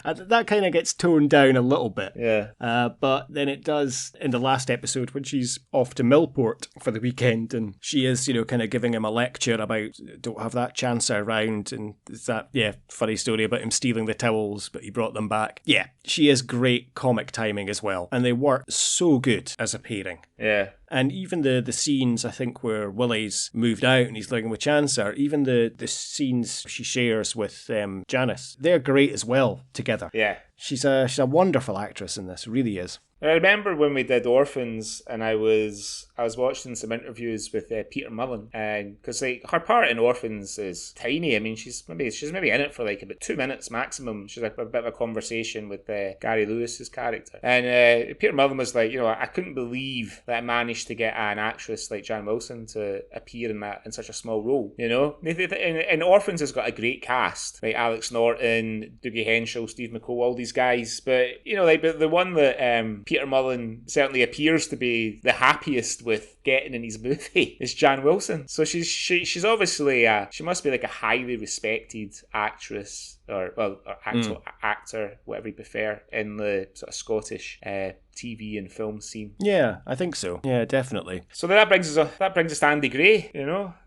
That kind of gets toned down a little bit. Yeah. But then it does in the last episode when she's off to Millport for the weekend, and she is, kind of giving him a lecture about don't have that chancer around, and it's that funny story about him stealing the towels, but he brought them back. Yeah, she is great comic timing as well, and they work so good as a pairing. Yeah. And even the scenes, I think, where Willie's moved out and he's living with Chancer, even the scenes she shares with Janice, they're great as well together. Yeah. She's a wonderful actress in this, really is. I remember when we did Orphans, and I was watching some interviews with Peter Mullen, and because her part in Orphans is tiny. I mean, she's maybe in it for like about 2 minutes maximum. She's like a bit of a conversation with Gary Lewis's character, and Peter Mullen was like, I couldn't believe that I managed to get an actress like Jan Wilson to appear in such a small role. And Orphans has got a great cast, like Alex Norton, Dougie Henschel, Steve McCall, all these guys. But but the one that Peter Mullen certainly appears to be the happiest with getting in his movie is Jan Wilson. So she's obviously she must be like a highly respected actress or actor, whatever you prefer, in the sort of Scottish TV and film scene. Yeah, I think so. Yeah, definitely. So that brings us to Andy Gray.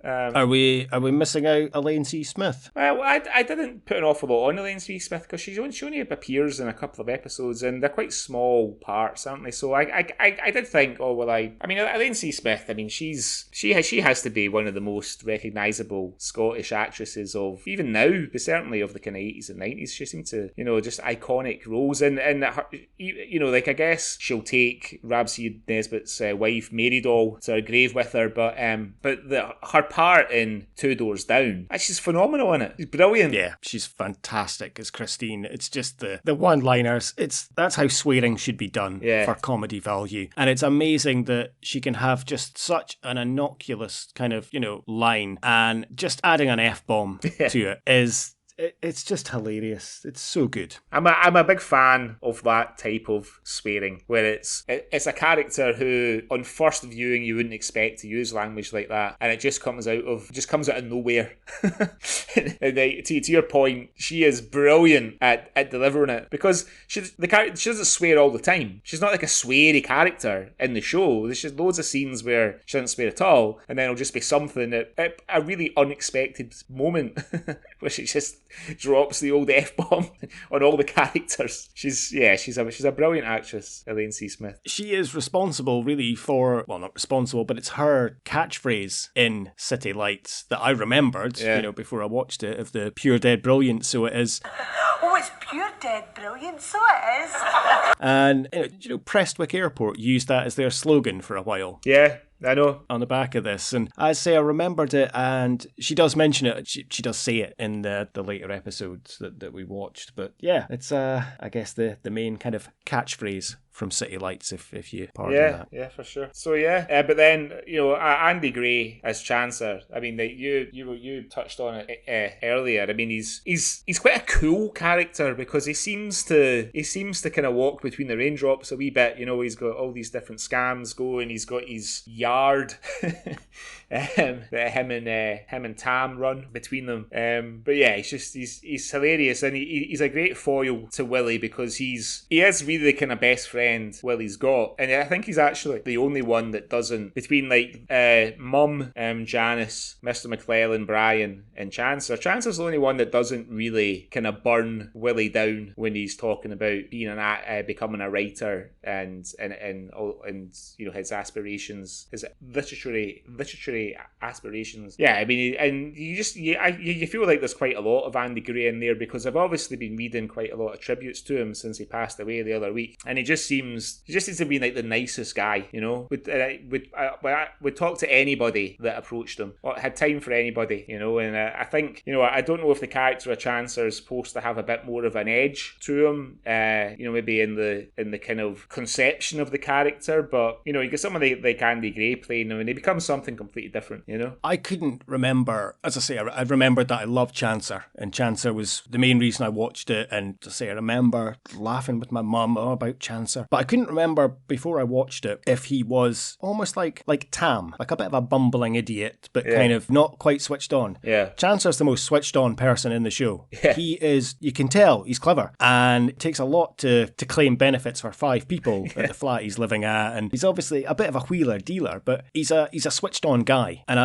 Are we missing out Elaine C. Smith? Well, I didn't put an awful lot on Elaine C. Smith because she only appears in a couple of episodes, and they're quite small parts, aren't they? So I did think, Elaine C. Smith. I mean, she has to be one of the most recognisable Scottish actresses of even now, but certainly of the kind of 80s and 90s. She seemed to, just iconic roles. And her, like, I guess she'll take Ramsay Nesbitt's wife, Mary Doll, to her grave with her. But her part in Two Doors Down, she's phenomenal in it. She's brilliant. Yeah, she's fantastic as Christine. It's just the one-liners. That's how swearing should be done for comedy value. And it's amazing that she can have just such an innocuous kind of, line, and just adding an F-bomb to it is... It's just hilarious. It's so good. I'm a big fan of that type of swearing, where it's a character who, on first viewing, you wouldn't expect to use language like that, and it just comes out of nowhere. And to your point, she is brilliant at delivering it, because she doesn't swear all the time. She's not like a sweary character in the show. There's just loads of scenes where she doesn't swear at all, and then it'll just be something at a really unexpected moment where she just drops the old F-bomb on all the characters. She's a brilliant actress, Elaine C. Smith. She is responsible really for, well, not responsible, but it's her catchphrase in City Lights that I remembered, before I watched it, of the pure dead brilliant, so it is. Oh, it's pure dead brilliant, so it is. And, Prestwick Airport used that as their slogan for a while. Yeah. I know. On the back of this. And I say I remembered it, and she does mention it. She does say it in the later episodes that we watched. But yeah, it's, I guess, the main kind of catchphrase from City Lights, if you pardon that. Yeah, for sure. So yeah, but then, Andy Gray as Chancellor, I mean, you touched on it earlier. I mean, he's quite a cool character, because he seems to kind of walk between the raindrops a wee bit. He's got all these different scams going. He's got his yard that him and Tam run between them. But yeah, he's hilarious, and he's a great foil to Willie, because he is really the kind of best friend Willie's got, and I think he's actually the only one that doesn't, between like Mum, Janice, Mr. McClellan, Brian, and Chancellor. Chancellor's the only one that doesn't really kind of burn Willie down when he's talking about being becoming a writer and his aspirations, his literary aspirations. Yeah, I mean, and you feel like there's quite a lot of Andy Gray in there, because I've obviously been reading quite a lot of tributes to him since he passed away the other week, and he just seems to be like the nicest guy, would talk to anybody that approached him, or had time for anybody, and I think, I don't know if the character of Chancellor is supposed to have a bit more of an edge to him, maybe in the kind of conception of the character, but you get somebody like Andy Gray playing him, and he becomes something completely different. I couldn't remember, as I say, I remembered that I loved Chancellor, and Chancellor was the main reason I watched it, and to say I remember laughing with my mum about Chancellor, but I couldn't remember before I watched it if he was almost like Tam, like a bit of a bumbling idiot, but kind of not quite switched on. Yeah. Chancellor's the most switched on person in the show. Yeah. He is, you can tell, he's clever, and it takes a lot to claim benefits for 5 people at the flat he's living at, and he's obviously a bit of a wheeler dealer, but he's a switched on guy, and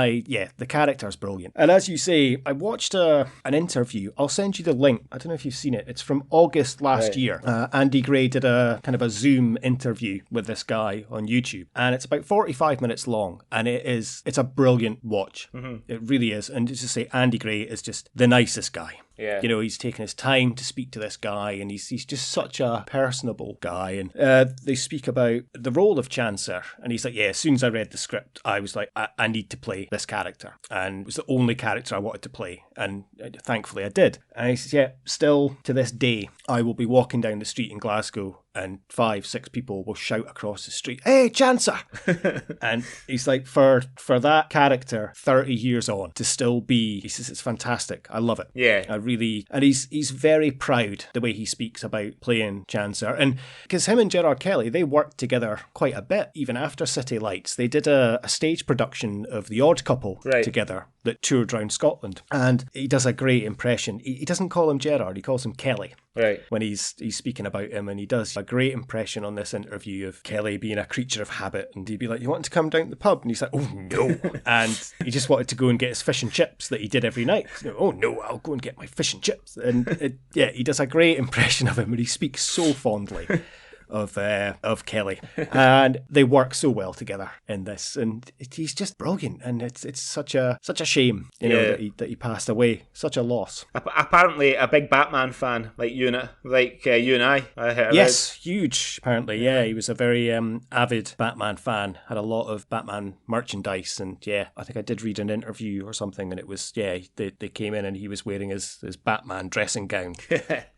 the character's brilliant. And as you say, I watched an interview. I'll send you the link. I don't know if you've seen it. It's from August last year. Andy Gray did a kind of a Zoom interview with this guy on YouTube, and it's about 45 minutes long, and it's a brilliant watch. Mm-hmm. It really is. And just to say, Andy Gray is just the nicest guy. Yeah. He's taken his time to speak to this guy, and he's just such a personable guy. And they speak about the role of Chancellor, and he's like, yeah, as soon as I read the script, I was like, I need to play this character. And it was the only character I wanted to play, and thankfully I did. And he says, yeah, still to this day, I will be walking down the street in Glasgow, and 5-6 people will shout across the street, "Hey, Chancellor!" And he's like, for that character, 30 years on, to still be, he says, it's fantastic. I love it. Yeah. And he's very proud the way he speaks about playing Chancellor. And because him and Gerard Kelly, they worked together quite a bit, even after City Lights. They did a stage production of The Odd Couple together that toured around Scotland. And he does a great impression. He doesn't call him Gerard, he calls him Kelly. Right. When he's speaking about him, and he does a great impression on this interview of Kelly being a creature of habit, and he'd be like, "You want to come down to the pub?" And he's like, "Oh no." And he just wanted to go and get his fish and chips that he did every night. "Oh no, I'll go and get my fish and chips." And he does a great impression of him, and he speaks so fondly. of Kelly, and they work so well together in this, and he's just brilliant, and it's such a shame, that he passed away, such a loss. Apparently, a big Batman fan like you and I. Yes, huge. Apparently, yeah, he was a very avid Batman fan. Had a lot of Batman merchandise, and yeah, I think I did read an interview or something, and it was they came in and he was wearing his Batman dressing gown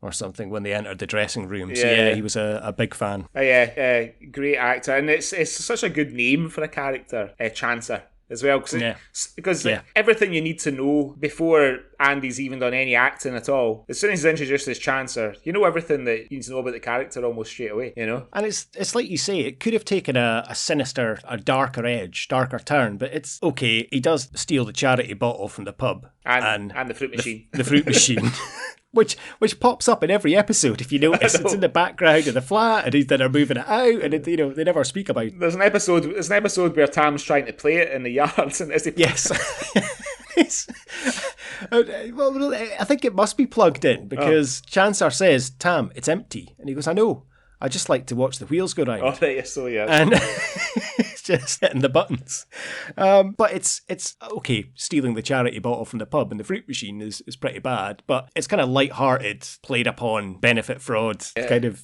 or something when they entered the dressing room. So yeah, he was a big fan. Great actor, and it's such a good name for a character, Chancer. As well, because everything you need to know before Andy's even done any acting at all. As soon as he's introduced as Chancer, you know everything that you need to know about the character almost straight away, you know? And it's like you say, it could have taken a sinister, a darker turn, but it's okay. He does steal the charity bottle from the pub. And the fruit machine. The fruit machine. Which pops up in every episode, if you notice. It's in the background of the flat, and then they're moving it out, and they never speak about it. There's an episode where Tam's trying to play it in the yard. And yes. Well, I think it must be plugged in, because Chancer says, "Tam, it's empty," and he goes, "I know. I just like to watch the wheels go round." Oh, yes, so yeah. And it's just hitting the buttons. But it's okay, stealing the charity bottle from the pub and the fruit machine is pretty bad, but it's kind of light-hearted, played upon benefit fraud, kind of,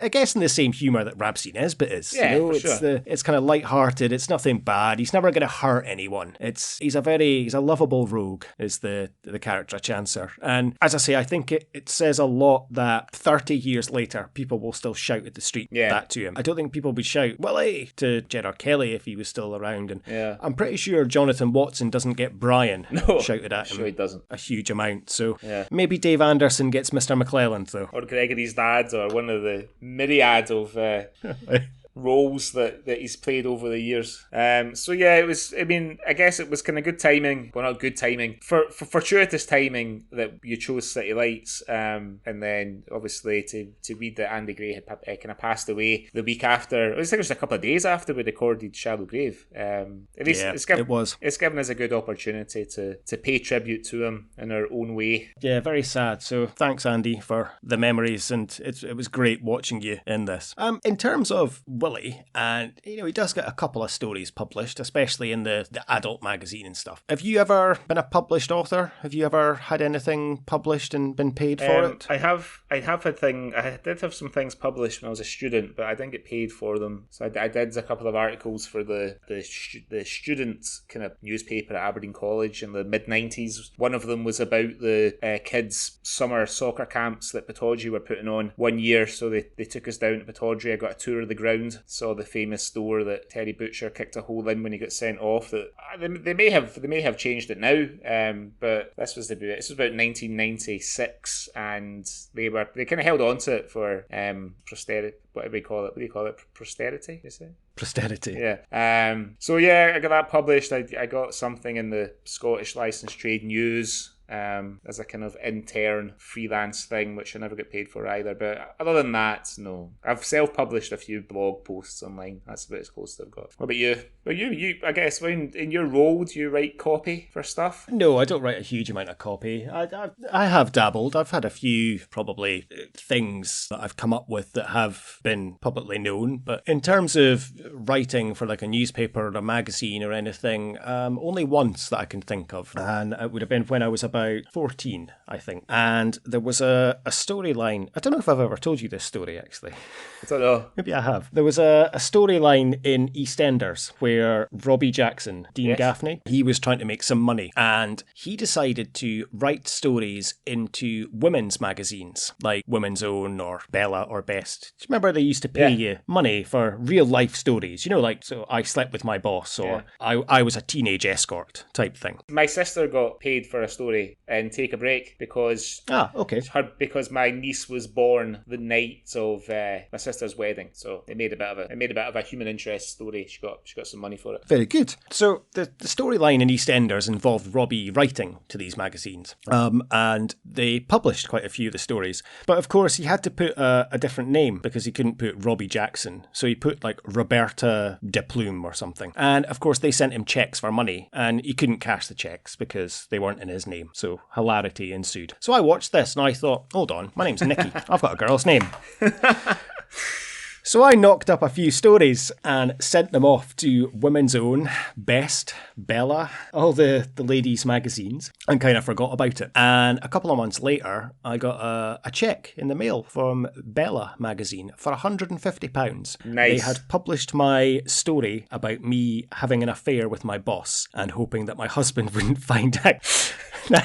I guess in the same humour that Rabsy Nesbitt is. Yeah, you know, sure. It's kind of light-hearted, it's nothing bad, he's never going to hurt anyone. He's a lovable rogue, is the character Chancer. And as I say, I think it says a lot that 30 years later, people will still shout at the street that to him. I don't think people would shout, "Willie," to Gerard Kelly if he was still around. And I'm pretty sure Jonathan Watson doesn't get Brian shouted at him. Sure he doesn't. A huge amount. So maybe Dave Anderson gets Mr. McClelland, though. Or Gregory's dad, or one of the myriad of roles that he's played over the years. So yeah, it was, I mean, I guess it was kind of good timing. Well, not good timing. For fortuitous timing that you chose City Lights, and then obviously to read that Andy Gray had kind of passed away the week after. I think it was a couple of days after we recorded Shallow Grave. At least it was. It's given us a good opportunity to pay tribute to him in our own way. Yeah, very sad. So thanks, Andy, for the memories, and it was great watching you in this. In terms of Willie, and he does get a couple of stories published, especially in the adult magazine and stuff. Have you ever been a published author? Have you ever had anything published and been paid for it? I did have some things published when I was a student, but I didn't get paid for them. So I did a couple of articles for the student kind of newspaper at Aberdeen College in the mid-90s. One of them was about the kids' summer soccer camps that Pataudry were putting on one year. So they took us down to Pataudry. I got a tour of the ground, saw the famous door that Terry Butcher kicked a hole in when he got sent off. That they may have changed it now, but this was about 1996, and they kind of held on to it for posterity. What do you call it? Posterity, you say? Posterity. Yeah. So yeah, I got that published. I got something in the Scottish Licensed Trade News. As a kind of intern freelance thing, which I never get paid for either. But other than that, no. I've self-published a few blog posts online. That's about as close as I've got. What about you? Well, you I guess, in your role, do you write copy for stuff? No, I don't write a huge amount of copy. I have dabbled. I've had a few, probably, things that I've come up with that have been publicly known. But in terms of writing for like a newspaper or a magazine or anything, only once that I can think of. And it would have been when I was about 14, I think. And there was a storyline. I don't know if I've ever told you this story, actually. I don't know. Maybe I have. There was a storyline in EastEnders where Robbie Jackson, Dean Gaffney, he was trying to make some money, and he decided to write stories into women's magazines, like Women's Own or Bella or Best. Do you remember they used to pay you money for real life stories? Like, so I slept with my boss, or I was a teenage escort type thing. My sister got paid for a story in Take a Break because my niece was born the night of my sister's wedding, so they made a bit of a human interest story. She got some money for it. Very good. So the storyline in EastEnders involved Robbie writing to these magazines, and they published quite a few of the stories. But of course, he had to put a different name because he couldn't put Robbie Jackson, so he put like Roberta de Plume or something. And of course, they sent him checks for money, and he couldn't cash the checks because they weren't in his name. So hilarity ensued. So I watched this and I thought, hold on, my name's Nicky. I've got a girl's name. So So I knocked up a few stories and sent them off to Women's Own, Best, Bella, all the ladies' magazines, and kind of forgot about it. And a couple of months later, I got a cheque in the mail from Bella magazine for £150. Nice. They had published my story about me having an affair with my boss and hoping that my husband wouldn't find out. Now,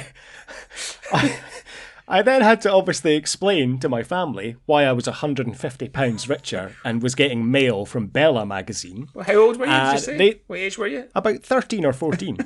I then had to obviously explain to my family why I was £150 richer and was getting mail from Bella magazine. Well, how old were you, did you say? What age were you? About 13 or 14.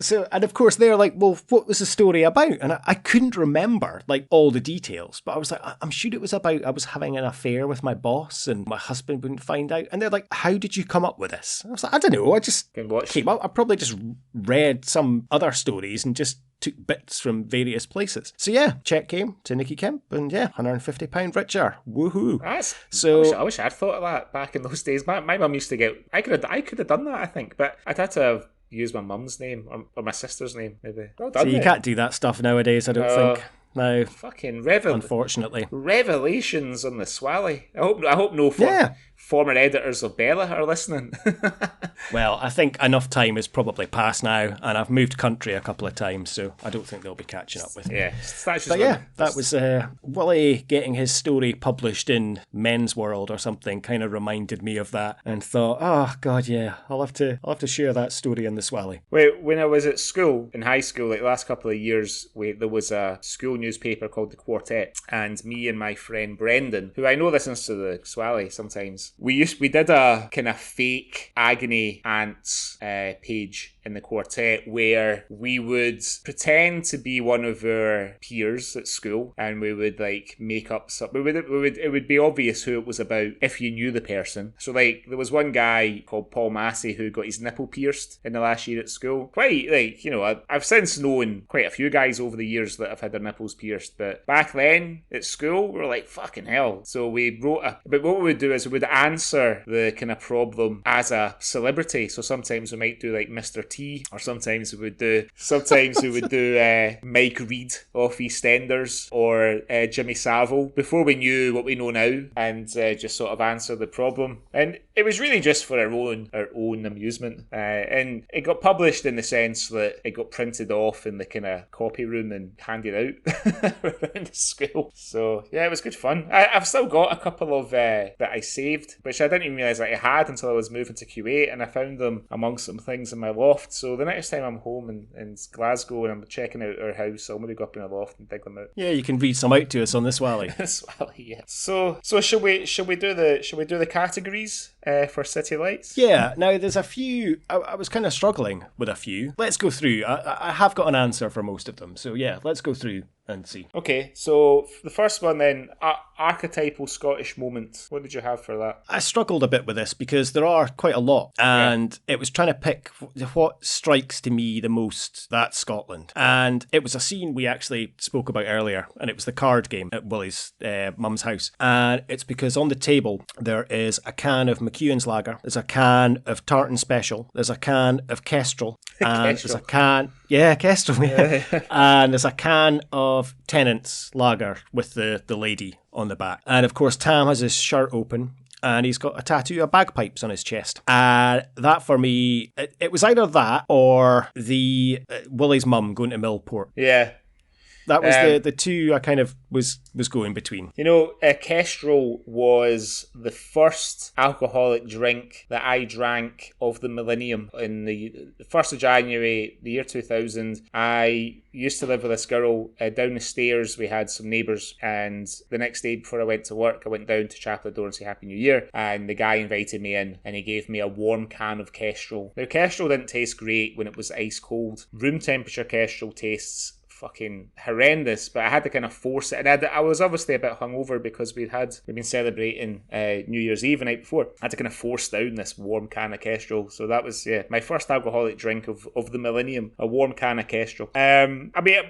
So, and of course they're like, well, what was the story about? And I couldn't remember like all the details, but I was like, I'm sure it was about I was having an affair with my boss and my husband wouldn't find out. And they're like, how did you come up with this? And I was like, I don't know. I just came up. I probably just read some other stories and just took bits from various places. So yeah, check came to Nicky Kemp and yeah, £150 richer. Woohoo. I wish I'd thought of that back in those days. My mum used to get, I could have done that, I think, but I'd had to have used my mum's name or my sister's name, maybe. Well done, so you can't do that stuff nowadays, I don't think. No. Fucking unfortunately. Revelations on the Swally. I hope no former editors of Bella are listening. Well, I think enough time has probably passed now, and I've moved country a couple of times, so I don't think they'll be catching up with me. Yeah, but yeah, that was Willie getting his story published in Men's World or something. Kind of reminded me of that, and thought, oh god, yeah, I'll have to share that story in the Swally. Wait, when I was at school in high school, like the last couple of years, there was a school newspaper called The Quartet, and me and my friend Brendan, who I know listens to the Swally sometimes, we did a kind of fake agony ants page in the Quartet where we would pretend to be one of our peers at school, and we would like make up something. It would be obvious who it was about if you knew the person. So like there was one guy called Paul Massey who got his nipple pierced in the last year at school. Quite like, you know, I've since known quite a few guys over the years that have had their nipples pierced, but back then at school we were like, fucking hell. So we wrote but what we would do is we would answer the kind of problem as a celebrity. So sometimes we might do like Mr. T, or sometimes we would do Mike Reid off EastEnders, or Jimmy Savile, before we knew what we know now, and just sort of answer the problem. And it was really just for our own amusement. And it got published in the sense that it got printed off in the kind of copy room and handed out around the school. So yeah, it was good fun. I've still got a couple of that I saved, which I didn't even realise that I had until I was moving to Kuwait, and I found them amongst some things in my loft. So the next time I'm home in Glasgow and I'm checking out our house, I'll maybe go up in the loft and dig them out. Yeah, you can read some out to us on the Swally. Swally, yeah. So should we do the categories for City Lights? Yeah. Now there's a few. I was kind of struggling with a few. Let's go through. I have got an answer for most of them. So yeah, let's go through and see. Okay, so the first one then, archetypal Scottish moment. What did you have for that? I struggled a bit with this because there are quite a lot, and it was trying to pick what strikes to me the most. That's Scotland. And it was a scene we actually spoke about earlier, and it was the card game at Willie's mum's house. And it's because on the table there is a can of McEwan's Lager, there's a can of Tartan Special, there's a can of Kestrel, and there's a can... Yeah, Kestrel, yeah. And there's a can of Tennant's Lager with the lady on the back. And of course, Tam has his shirt open, and he's got a tattoo of bagpipes on his chest. And that for me, it was either that or the Willie's mum going to Millport. Yeah. That was the two I kind of was going between. You know, Kestrel was the first alcoholic drink that I drank of the millennium. In the 1st of January, the year 2000, I used to live with this girl. Down the stairs, we had some neighbours, and the next day before I went to work, I went down to Chapel Door and say Happy New Year, and the guy invited me in, and he gave me a warm can of Kestrel. Now, Kestrel didn't taste great when it was ice cold. Room temperature Kestrel tastes fucking horrendous, but I had to kind of force it, and I was obviously a bit hungover because we'd been celebrating New Year's Eve the night before. I had to kind of force down this warm can of Kestrel, so that was my first alcoholic drink of the millennium, a warm can of Kestrel. I mean,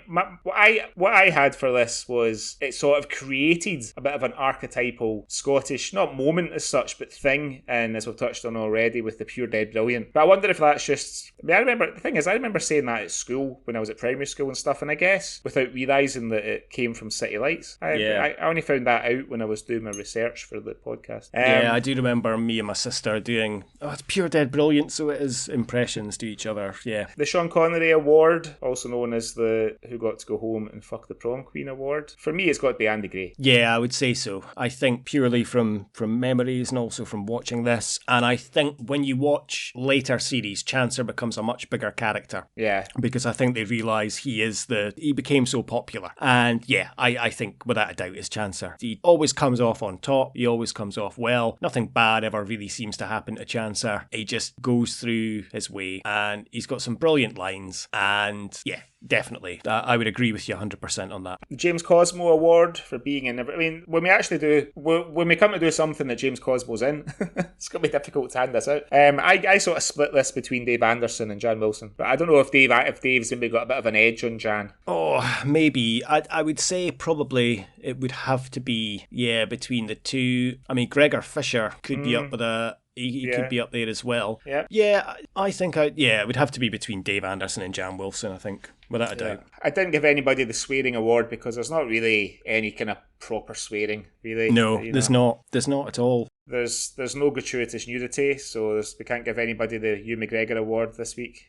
what I had for this was it sort of created a bit of an archetypal Scottish, not moment as such, but thing, and as we've touched on already with the Pure Dead Brilliant. But I wonder if that's just, I mean, the thing is, I remember saying that at school when I was at primary school and stuff, and I guess, without realising that it came from City Lights. I only found that out when I was doing my research for the podcast. I do remember me and my sister doing, it's Pure Dead Brilliant, so it is impressions to each other, yeah. The Sean Connery Award, also known as the Who Got to Go Home and Fuck the Prom Queen Award. For me, it's got to be Andy Gray. Yeah, I would say so. I think purely from memories and also from watching this, and I think when you watch later series, Chancer becomes a much bigger character. Yeah. Because I think they realise he became so popular. And yeah, I think without a doubt it's Chancer. He always comes off on top, he always comes off well. Nothing bad ever really seems to happen to Chancer. He just goes through his way and he's got some brilliant lines, and yeah, definitely. I would agree with you 100% on that. James Cosmo Award for being in... I mean, when we come to do something that James Cosmo's in, it's going to be difficult to hand this out. I sort of split this between Dave Anderson and Jan Wilson, but I don't know if Dave's maybe got a bit of an edge on Jan. Oh, maybe. I would say probably it would have to be, between the two. I mean, Gregor Fisher could be up with a... He could be up there as well. Yeah. Yeah, I think it would have to be between Dave Anderson and Jan Wilson, I think, without a doubt. I didn't give anybody the swearing award because there's not really any kind of proper swearing, really. No, there's not. There's not at all. There's no gratuitous nudity, so we can't give anybody the Hugh McGregor award this week.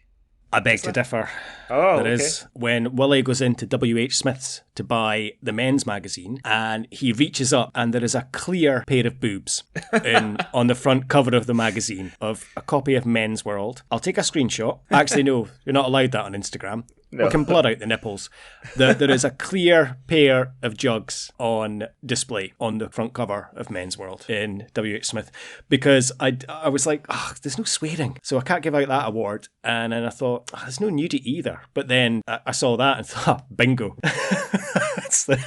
I beg to differ. Oh, there is. When Willie goes into W.H. Smith's to buy the men's magazine, and he reaches up and there is a clear pair of boobs on the front cover of the magazine of a copy of Men's World. I'll take a screenshot. Actually, no, you're not allowed that on Instagram. No. We can blur out the nipples. There is a clear pair of jugs on display on the front cover of Men's World in W.H. Smith, because I was like, there's no swearing, so I can't give out that award. And then I thought, there's no nudity either. But then I saw that and thought, bingo. That's the...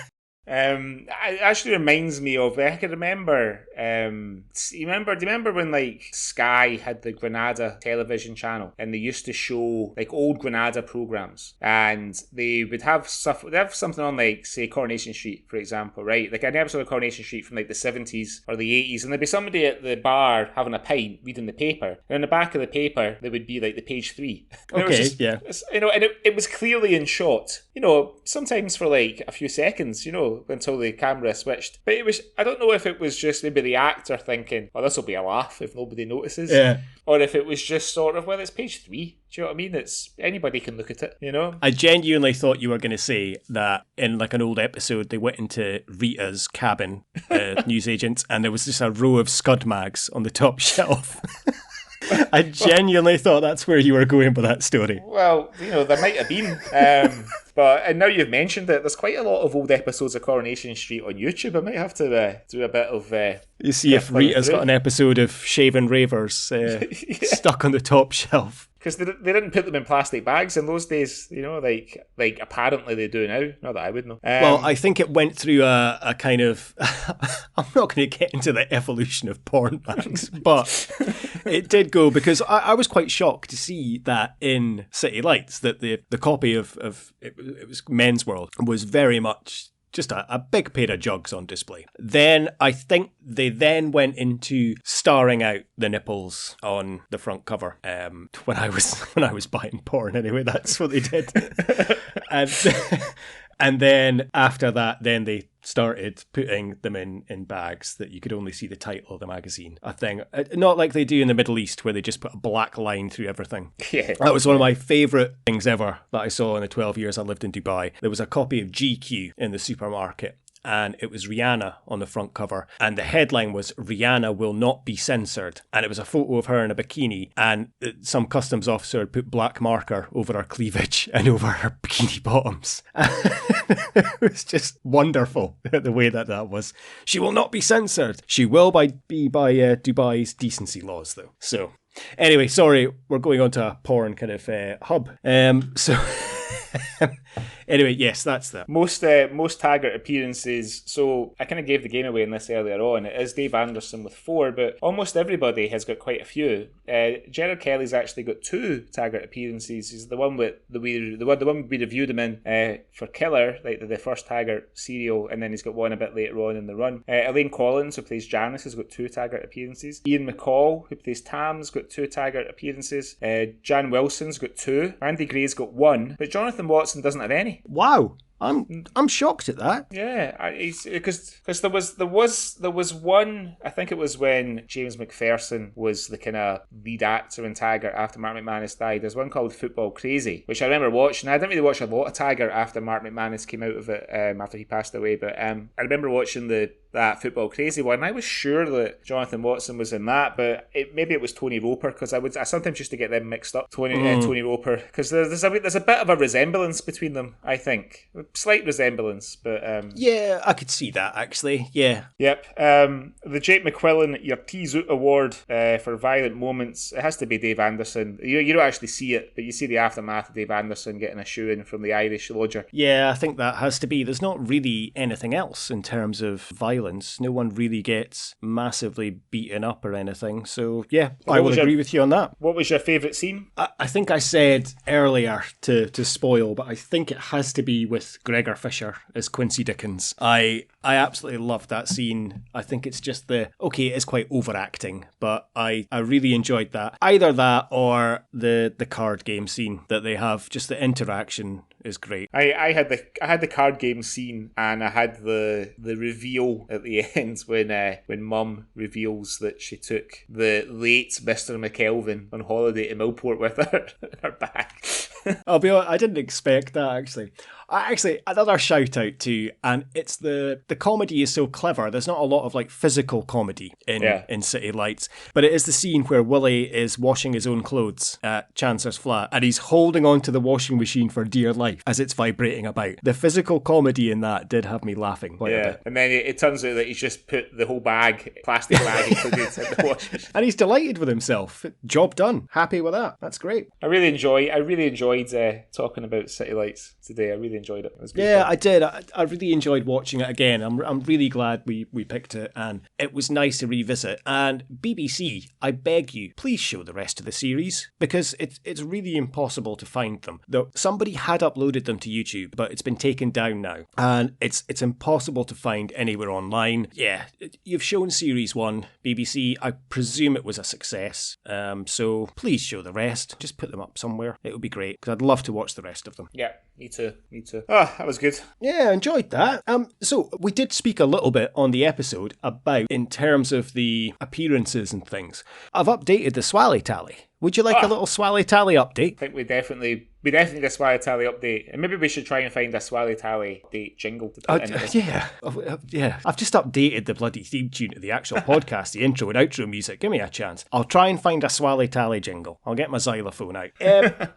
It actually reminds me of, I can remember, do you remember when like Sky had the Granada television channel and they used to show like old Granada programs, and they would have something on like, say, Coronation Street, for example, right? Like an episode of Coronation Street from like the 70s or the 80s, and there'd be somebody at the bar having a pint reading the paper, and in the back of the paper there would be like the page 3. Okay, yeah. And it was clearly in shot, sometimes for like a few seconds, until the camera switched. But I don't know if it was just maybe the actor thinking, this will be a laugh if nobody notices. Yeah. Or if it was just sort of, it's page 3. Do you know what I mean? It's anybody can look at it, I genuinely thought you were going to say that in like an old episode, they went into Rita's cabin, newsagents, and there was just a row of Scud mags on the top shelf. I genuinely thought that's where you were going with that story. Well, there might have been. And now you've mentioned it, there's quite a lot of old episodes of Coronation Street on YouTube. I might have to do a bit of... you see if Rita's got an episode of Shaven Ravers stuck on the top shelf. Because they didn't put them in plastic bags in those days, like apparently they do now. Not that I would know. Well, I think it went through a kind of... I'm not going to get into the evolution of porn bags, but it did go, because I was quite shocked to see that in City Lights, that the copy of it was Men's World was very much just a big pair of jugs on display. Then I think they then went into starring out the nipples on the front cover. When I was buying porn, anyway, that's what they did. And then after that, then they started putting them in bags that you could only see the title of the magazine. A thing, not like they do in the Middle East where they just put a black line through everything. Yeah. That was one of my favourite things ever that I saw in the 12 years I lived in Dubai. There was a copy of GQ in the supermarket, and it was Rihanna on the front cover, and the headline was "Rihanna will not be censored," and it was a photo of her in a bikini, and some customs officer had put black marker over her cleavage and over her bikini bottoms. It was just wonderful the way that was. She will not be censored. She will be by Dubai's decency laws, though. So anyway, sorry, we're going on to a porn kind of hub. Anyway, yes, that's that. Most Taggart appearances. So I kind of gave the game away in this earlier on. It is Dave Anderson with 4, but almost everybody has got quite a few. Gerard Kelly's actually got 2 Taggart appearances. He's the one with the one we reviewed him in for Killer, like the first Taggart serial, and then he's got one a bit later on in the run. Elaine Collins, who plays Janice, has got 2 Taggart appearances. Ian McCall, who plays Tam's, got 2 Taggart appearances. Jan Wilson's got 2. Andy Gray's got 1, but Jonathan Watson doesn't have any. Wow. I'm shocked at that. Yeah, because there was one. I think it was when James McPherson was the kind of lead actor in Taggart after Mark McManus died. There's one called Football Crazy, which I remember watching. I didn't really watch a lot of Taggart after Mark McManus came out of it after he passed away, but I remember watching that Football Crazy one. I was sure that Jonathan Watson was in that, but maybe it was Tony Roper, because I sometimes used to get them mixed up. Tony Roper, because there's a bit of a resemblance between them. I think slight resemblance, but yeah, I could see that actually. Yeah. Yep. The Jake McQuillan Your Tease Out Award for violent moments. It has to be Dave Anderson. You don't actually see it, but you see the aftermath of Dave Anderson getting a shoe in from the Irish lodger. Yeah, I think that has to be. There's not really anything else in terms of violence. No one really gets massively beaten up or anything. So yeah, I will agree with you on that. What was your favourite scene? I think I said earlier to spoil, but I think it has to be with Gregor Fisher as Quincy Dickens. I absolutely loved that scene. I think it's just it is quite overacting, but I really enjoyed that. Either that or the card game scene that they have. Just the interaction is great. I had the card game scene, and I had the reveal at the end when Mum reveals that she took the late Mr. McKelvin on holiday to Millport with her in her bag. I'll be honest, I didn't expect that actually. Actually, another shout out to, and it's the comedy is so clever. There's not a lot of like physical comedy in City Lights, but it is the scene where Willie is washing his own clothes at Chancellor's flat, and he's holding onto the washing machine for dear life as it's vibrating about. The physical comedy in that did have me laughing quite a bit. And then it turns out that he's just put the whole plastic bag included in the washing machine. And he's delighted with himself. Job done. Happy with that. That's great. I really enjoyed talking about City Lights today. I really enjoyed it. It was good fun. I did. I really enjoyed watching it again. I'm really glad we picked it, and it was nice to revisit. And BBC, I beg you, please show the rest of the series, because it's really impossible to find them. Though somebody had uploaded them to YouTube, but it's been taken down now, and it's impossible to find anywhere online. Yeah, you've shown series 1, BBC. I presume it was a success. So please show the rest. Just put them up somewhere. It would be great, because I'd love to watch the rest of them. Yeah, me too. Oh, that was good. Yeah, I enjoyed that. So we did speak a little bit on the episode about in terms of the appearances and things. I've updated the Swally tally. Would you like a little Swally tally update? I think we definitely need a Swally tally update, and maybe we should try and find a Swally tally update jingle to put in. Yeah. I've just updated the bloody theme tune to the actual podcast, the intro and outro music. Give me a chance. I'll try and find a Swally tally jingle. I'll get my xylophone out.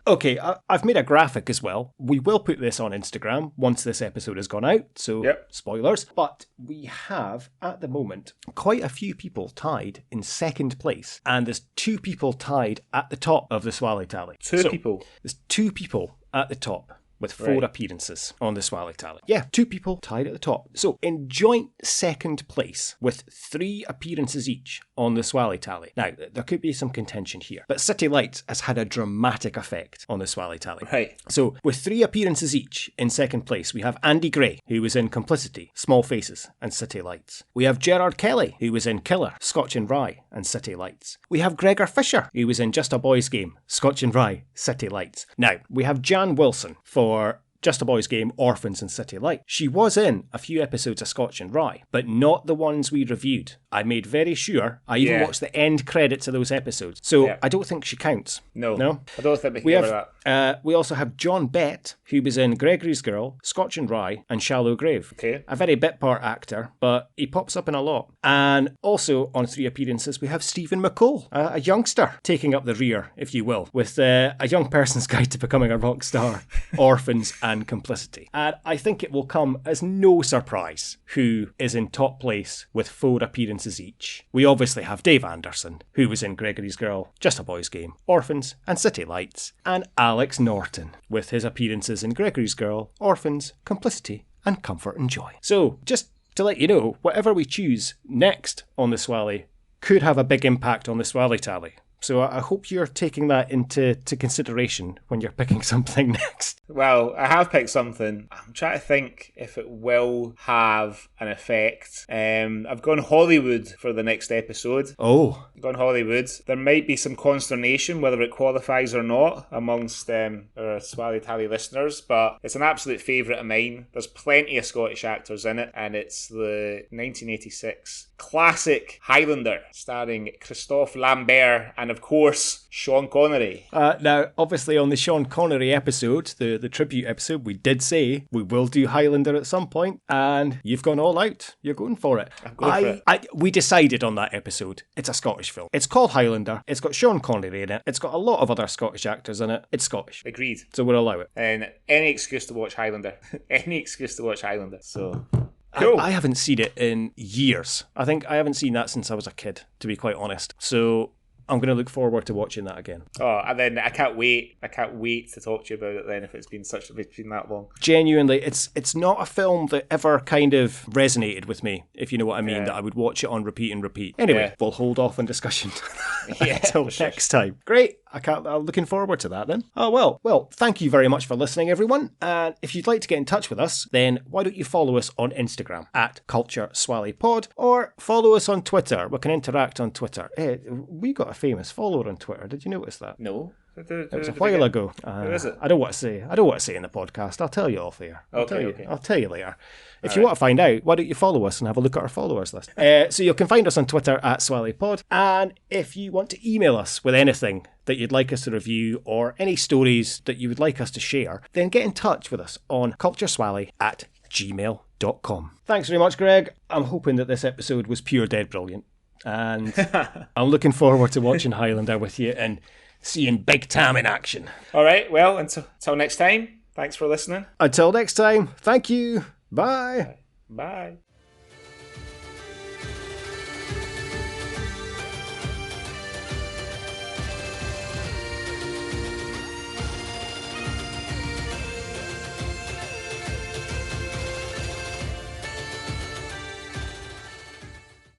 Okay, I've made a graphic as well. We will put this on Instagram once this episode has gone out, so spoilers. But we have, at the moment, quite a few people tied in second place, and there's 2 people tied at the top of the Swally tally. Two people? There's 2 people at the top with 4 appearances on the Swally tally. Yeah, 2 people tied at the top. So in joint second place with 3 appearances each on the Swally tally. Now, there could be some contention here, but City Lights has had a dramatic effect on the Swally tally. Right. So with 3 appearances each in second place, we have Andy Gray, who was in Complicity, Small Faces and City Lights. We have Gerard Kelly, who was in Killer, Scotch and Rye and City Lights. We have Gregor Fisher, who was in Just a Boys Game, Scotch and Rye, City Lights. Now, we have Jan Wilson for Just a Boys Game, Orphans and City Light. She was in a few episodes of Scotch and Rye, but not the ones we reviewed. I made very sure. I even watched the end credits of those episodes. So I don't think she counts. No? I don't think we can cover that. We also have John Bett, who was in Gregory's Girl, Scotch and Rye, and Shallow Grave. Okay. A very bit part actor, but he pops up in a lot. And also on 3 appearances, we have Stephen McCall, a youngster, taking up the rear, if you will, with A Young Person's Guide to Becoming a Rock Star, Orphans and Complicity. And I think it will come as no surprise who is in top place with 4 appearances each. We obviously have Dave Anderson, who was in Gregory's Girl, Just a Boys Game, Orphans and City Lights, and Alex Norton, with his appearances in Gregory's Girl, Orphans, Complicity and Comfort and Joy. So, just to let you know, whatever we choose next on the Swally could have a big impact on the Swally tally. So I hope you're taking that into consideration when you're picking something next. Well, I have picked something. I'm trying to think if it will have an effect. I've gone Hollywood for the next episode. Oh. I've gone Hollywood. There might be some consternation whether it qualifies or not amongst our Swally Tally listeners, but it's an absolute favourite of mine. There's plenty of Scottish actors in it, and it's the 1986 classic Highlander, starring Christophe Lambert and, of course, Sean Connery. Now, obviously, on the Sean Connery episode, the tribute episode, we did say we will do Highlander at some point, and you've gone all out. You're going for it. I'm going for it. We decided on that episode, it's a Scottish film. It's called Highlander. It's got Sean Connery in it. It's got a lot of other Scottish actors in it. It's Scottish. Agreed. So we'll allow it. And any excuse to watch Highlander. Any excuse to watch Highlander. So... Cool. I haven't seen it in years. I think I haven't seen that since I was a kid, to be quite honest. So I'm going to look forward to watching that again. Oh, and then I can't wait. I can't wait to talk to you about it then if it's been that long. Genuinely, it's not a film that ever kind of resonated with me, if you know what I mean, Yeah. that I would watch it on repeat and repeat. Anyway, we'll hold off on discussion until next time. Great. I'm looking forward to that then. Oh, well, thank you very much for listening, everyone. And if you'd like to get in touch with us, then why don't you follow us on Instagram at Culture Swally Pod, or follow us on Twitter. We can interact on Twitter. We got a famous follower on Twitter. Did you notice that? No. It was a while ago. Who is it? I don't want to say in the podcast. I'll tell you off air. Okay. I'll tell you later. If you want to find out, why don't you follow us and have a look at our followers list? So you can find us on Twitter at SwallyPod. And if you want to email us with anything that you'd like us to review or any stories that you would like us to share, then get in touch with us on cultureswally@gmail.com. Thanks very much, Greg. I'm hoping that this episode was pure dead brilliant. And I'm looking forward to watching Highlander with you and seeing Big Tam in action. All right, well, until next time, thanks for listening. Until next time, thank you. Bye. Bye.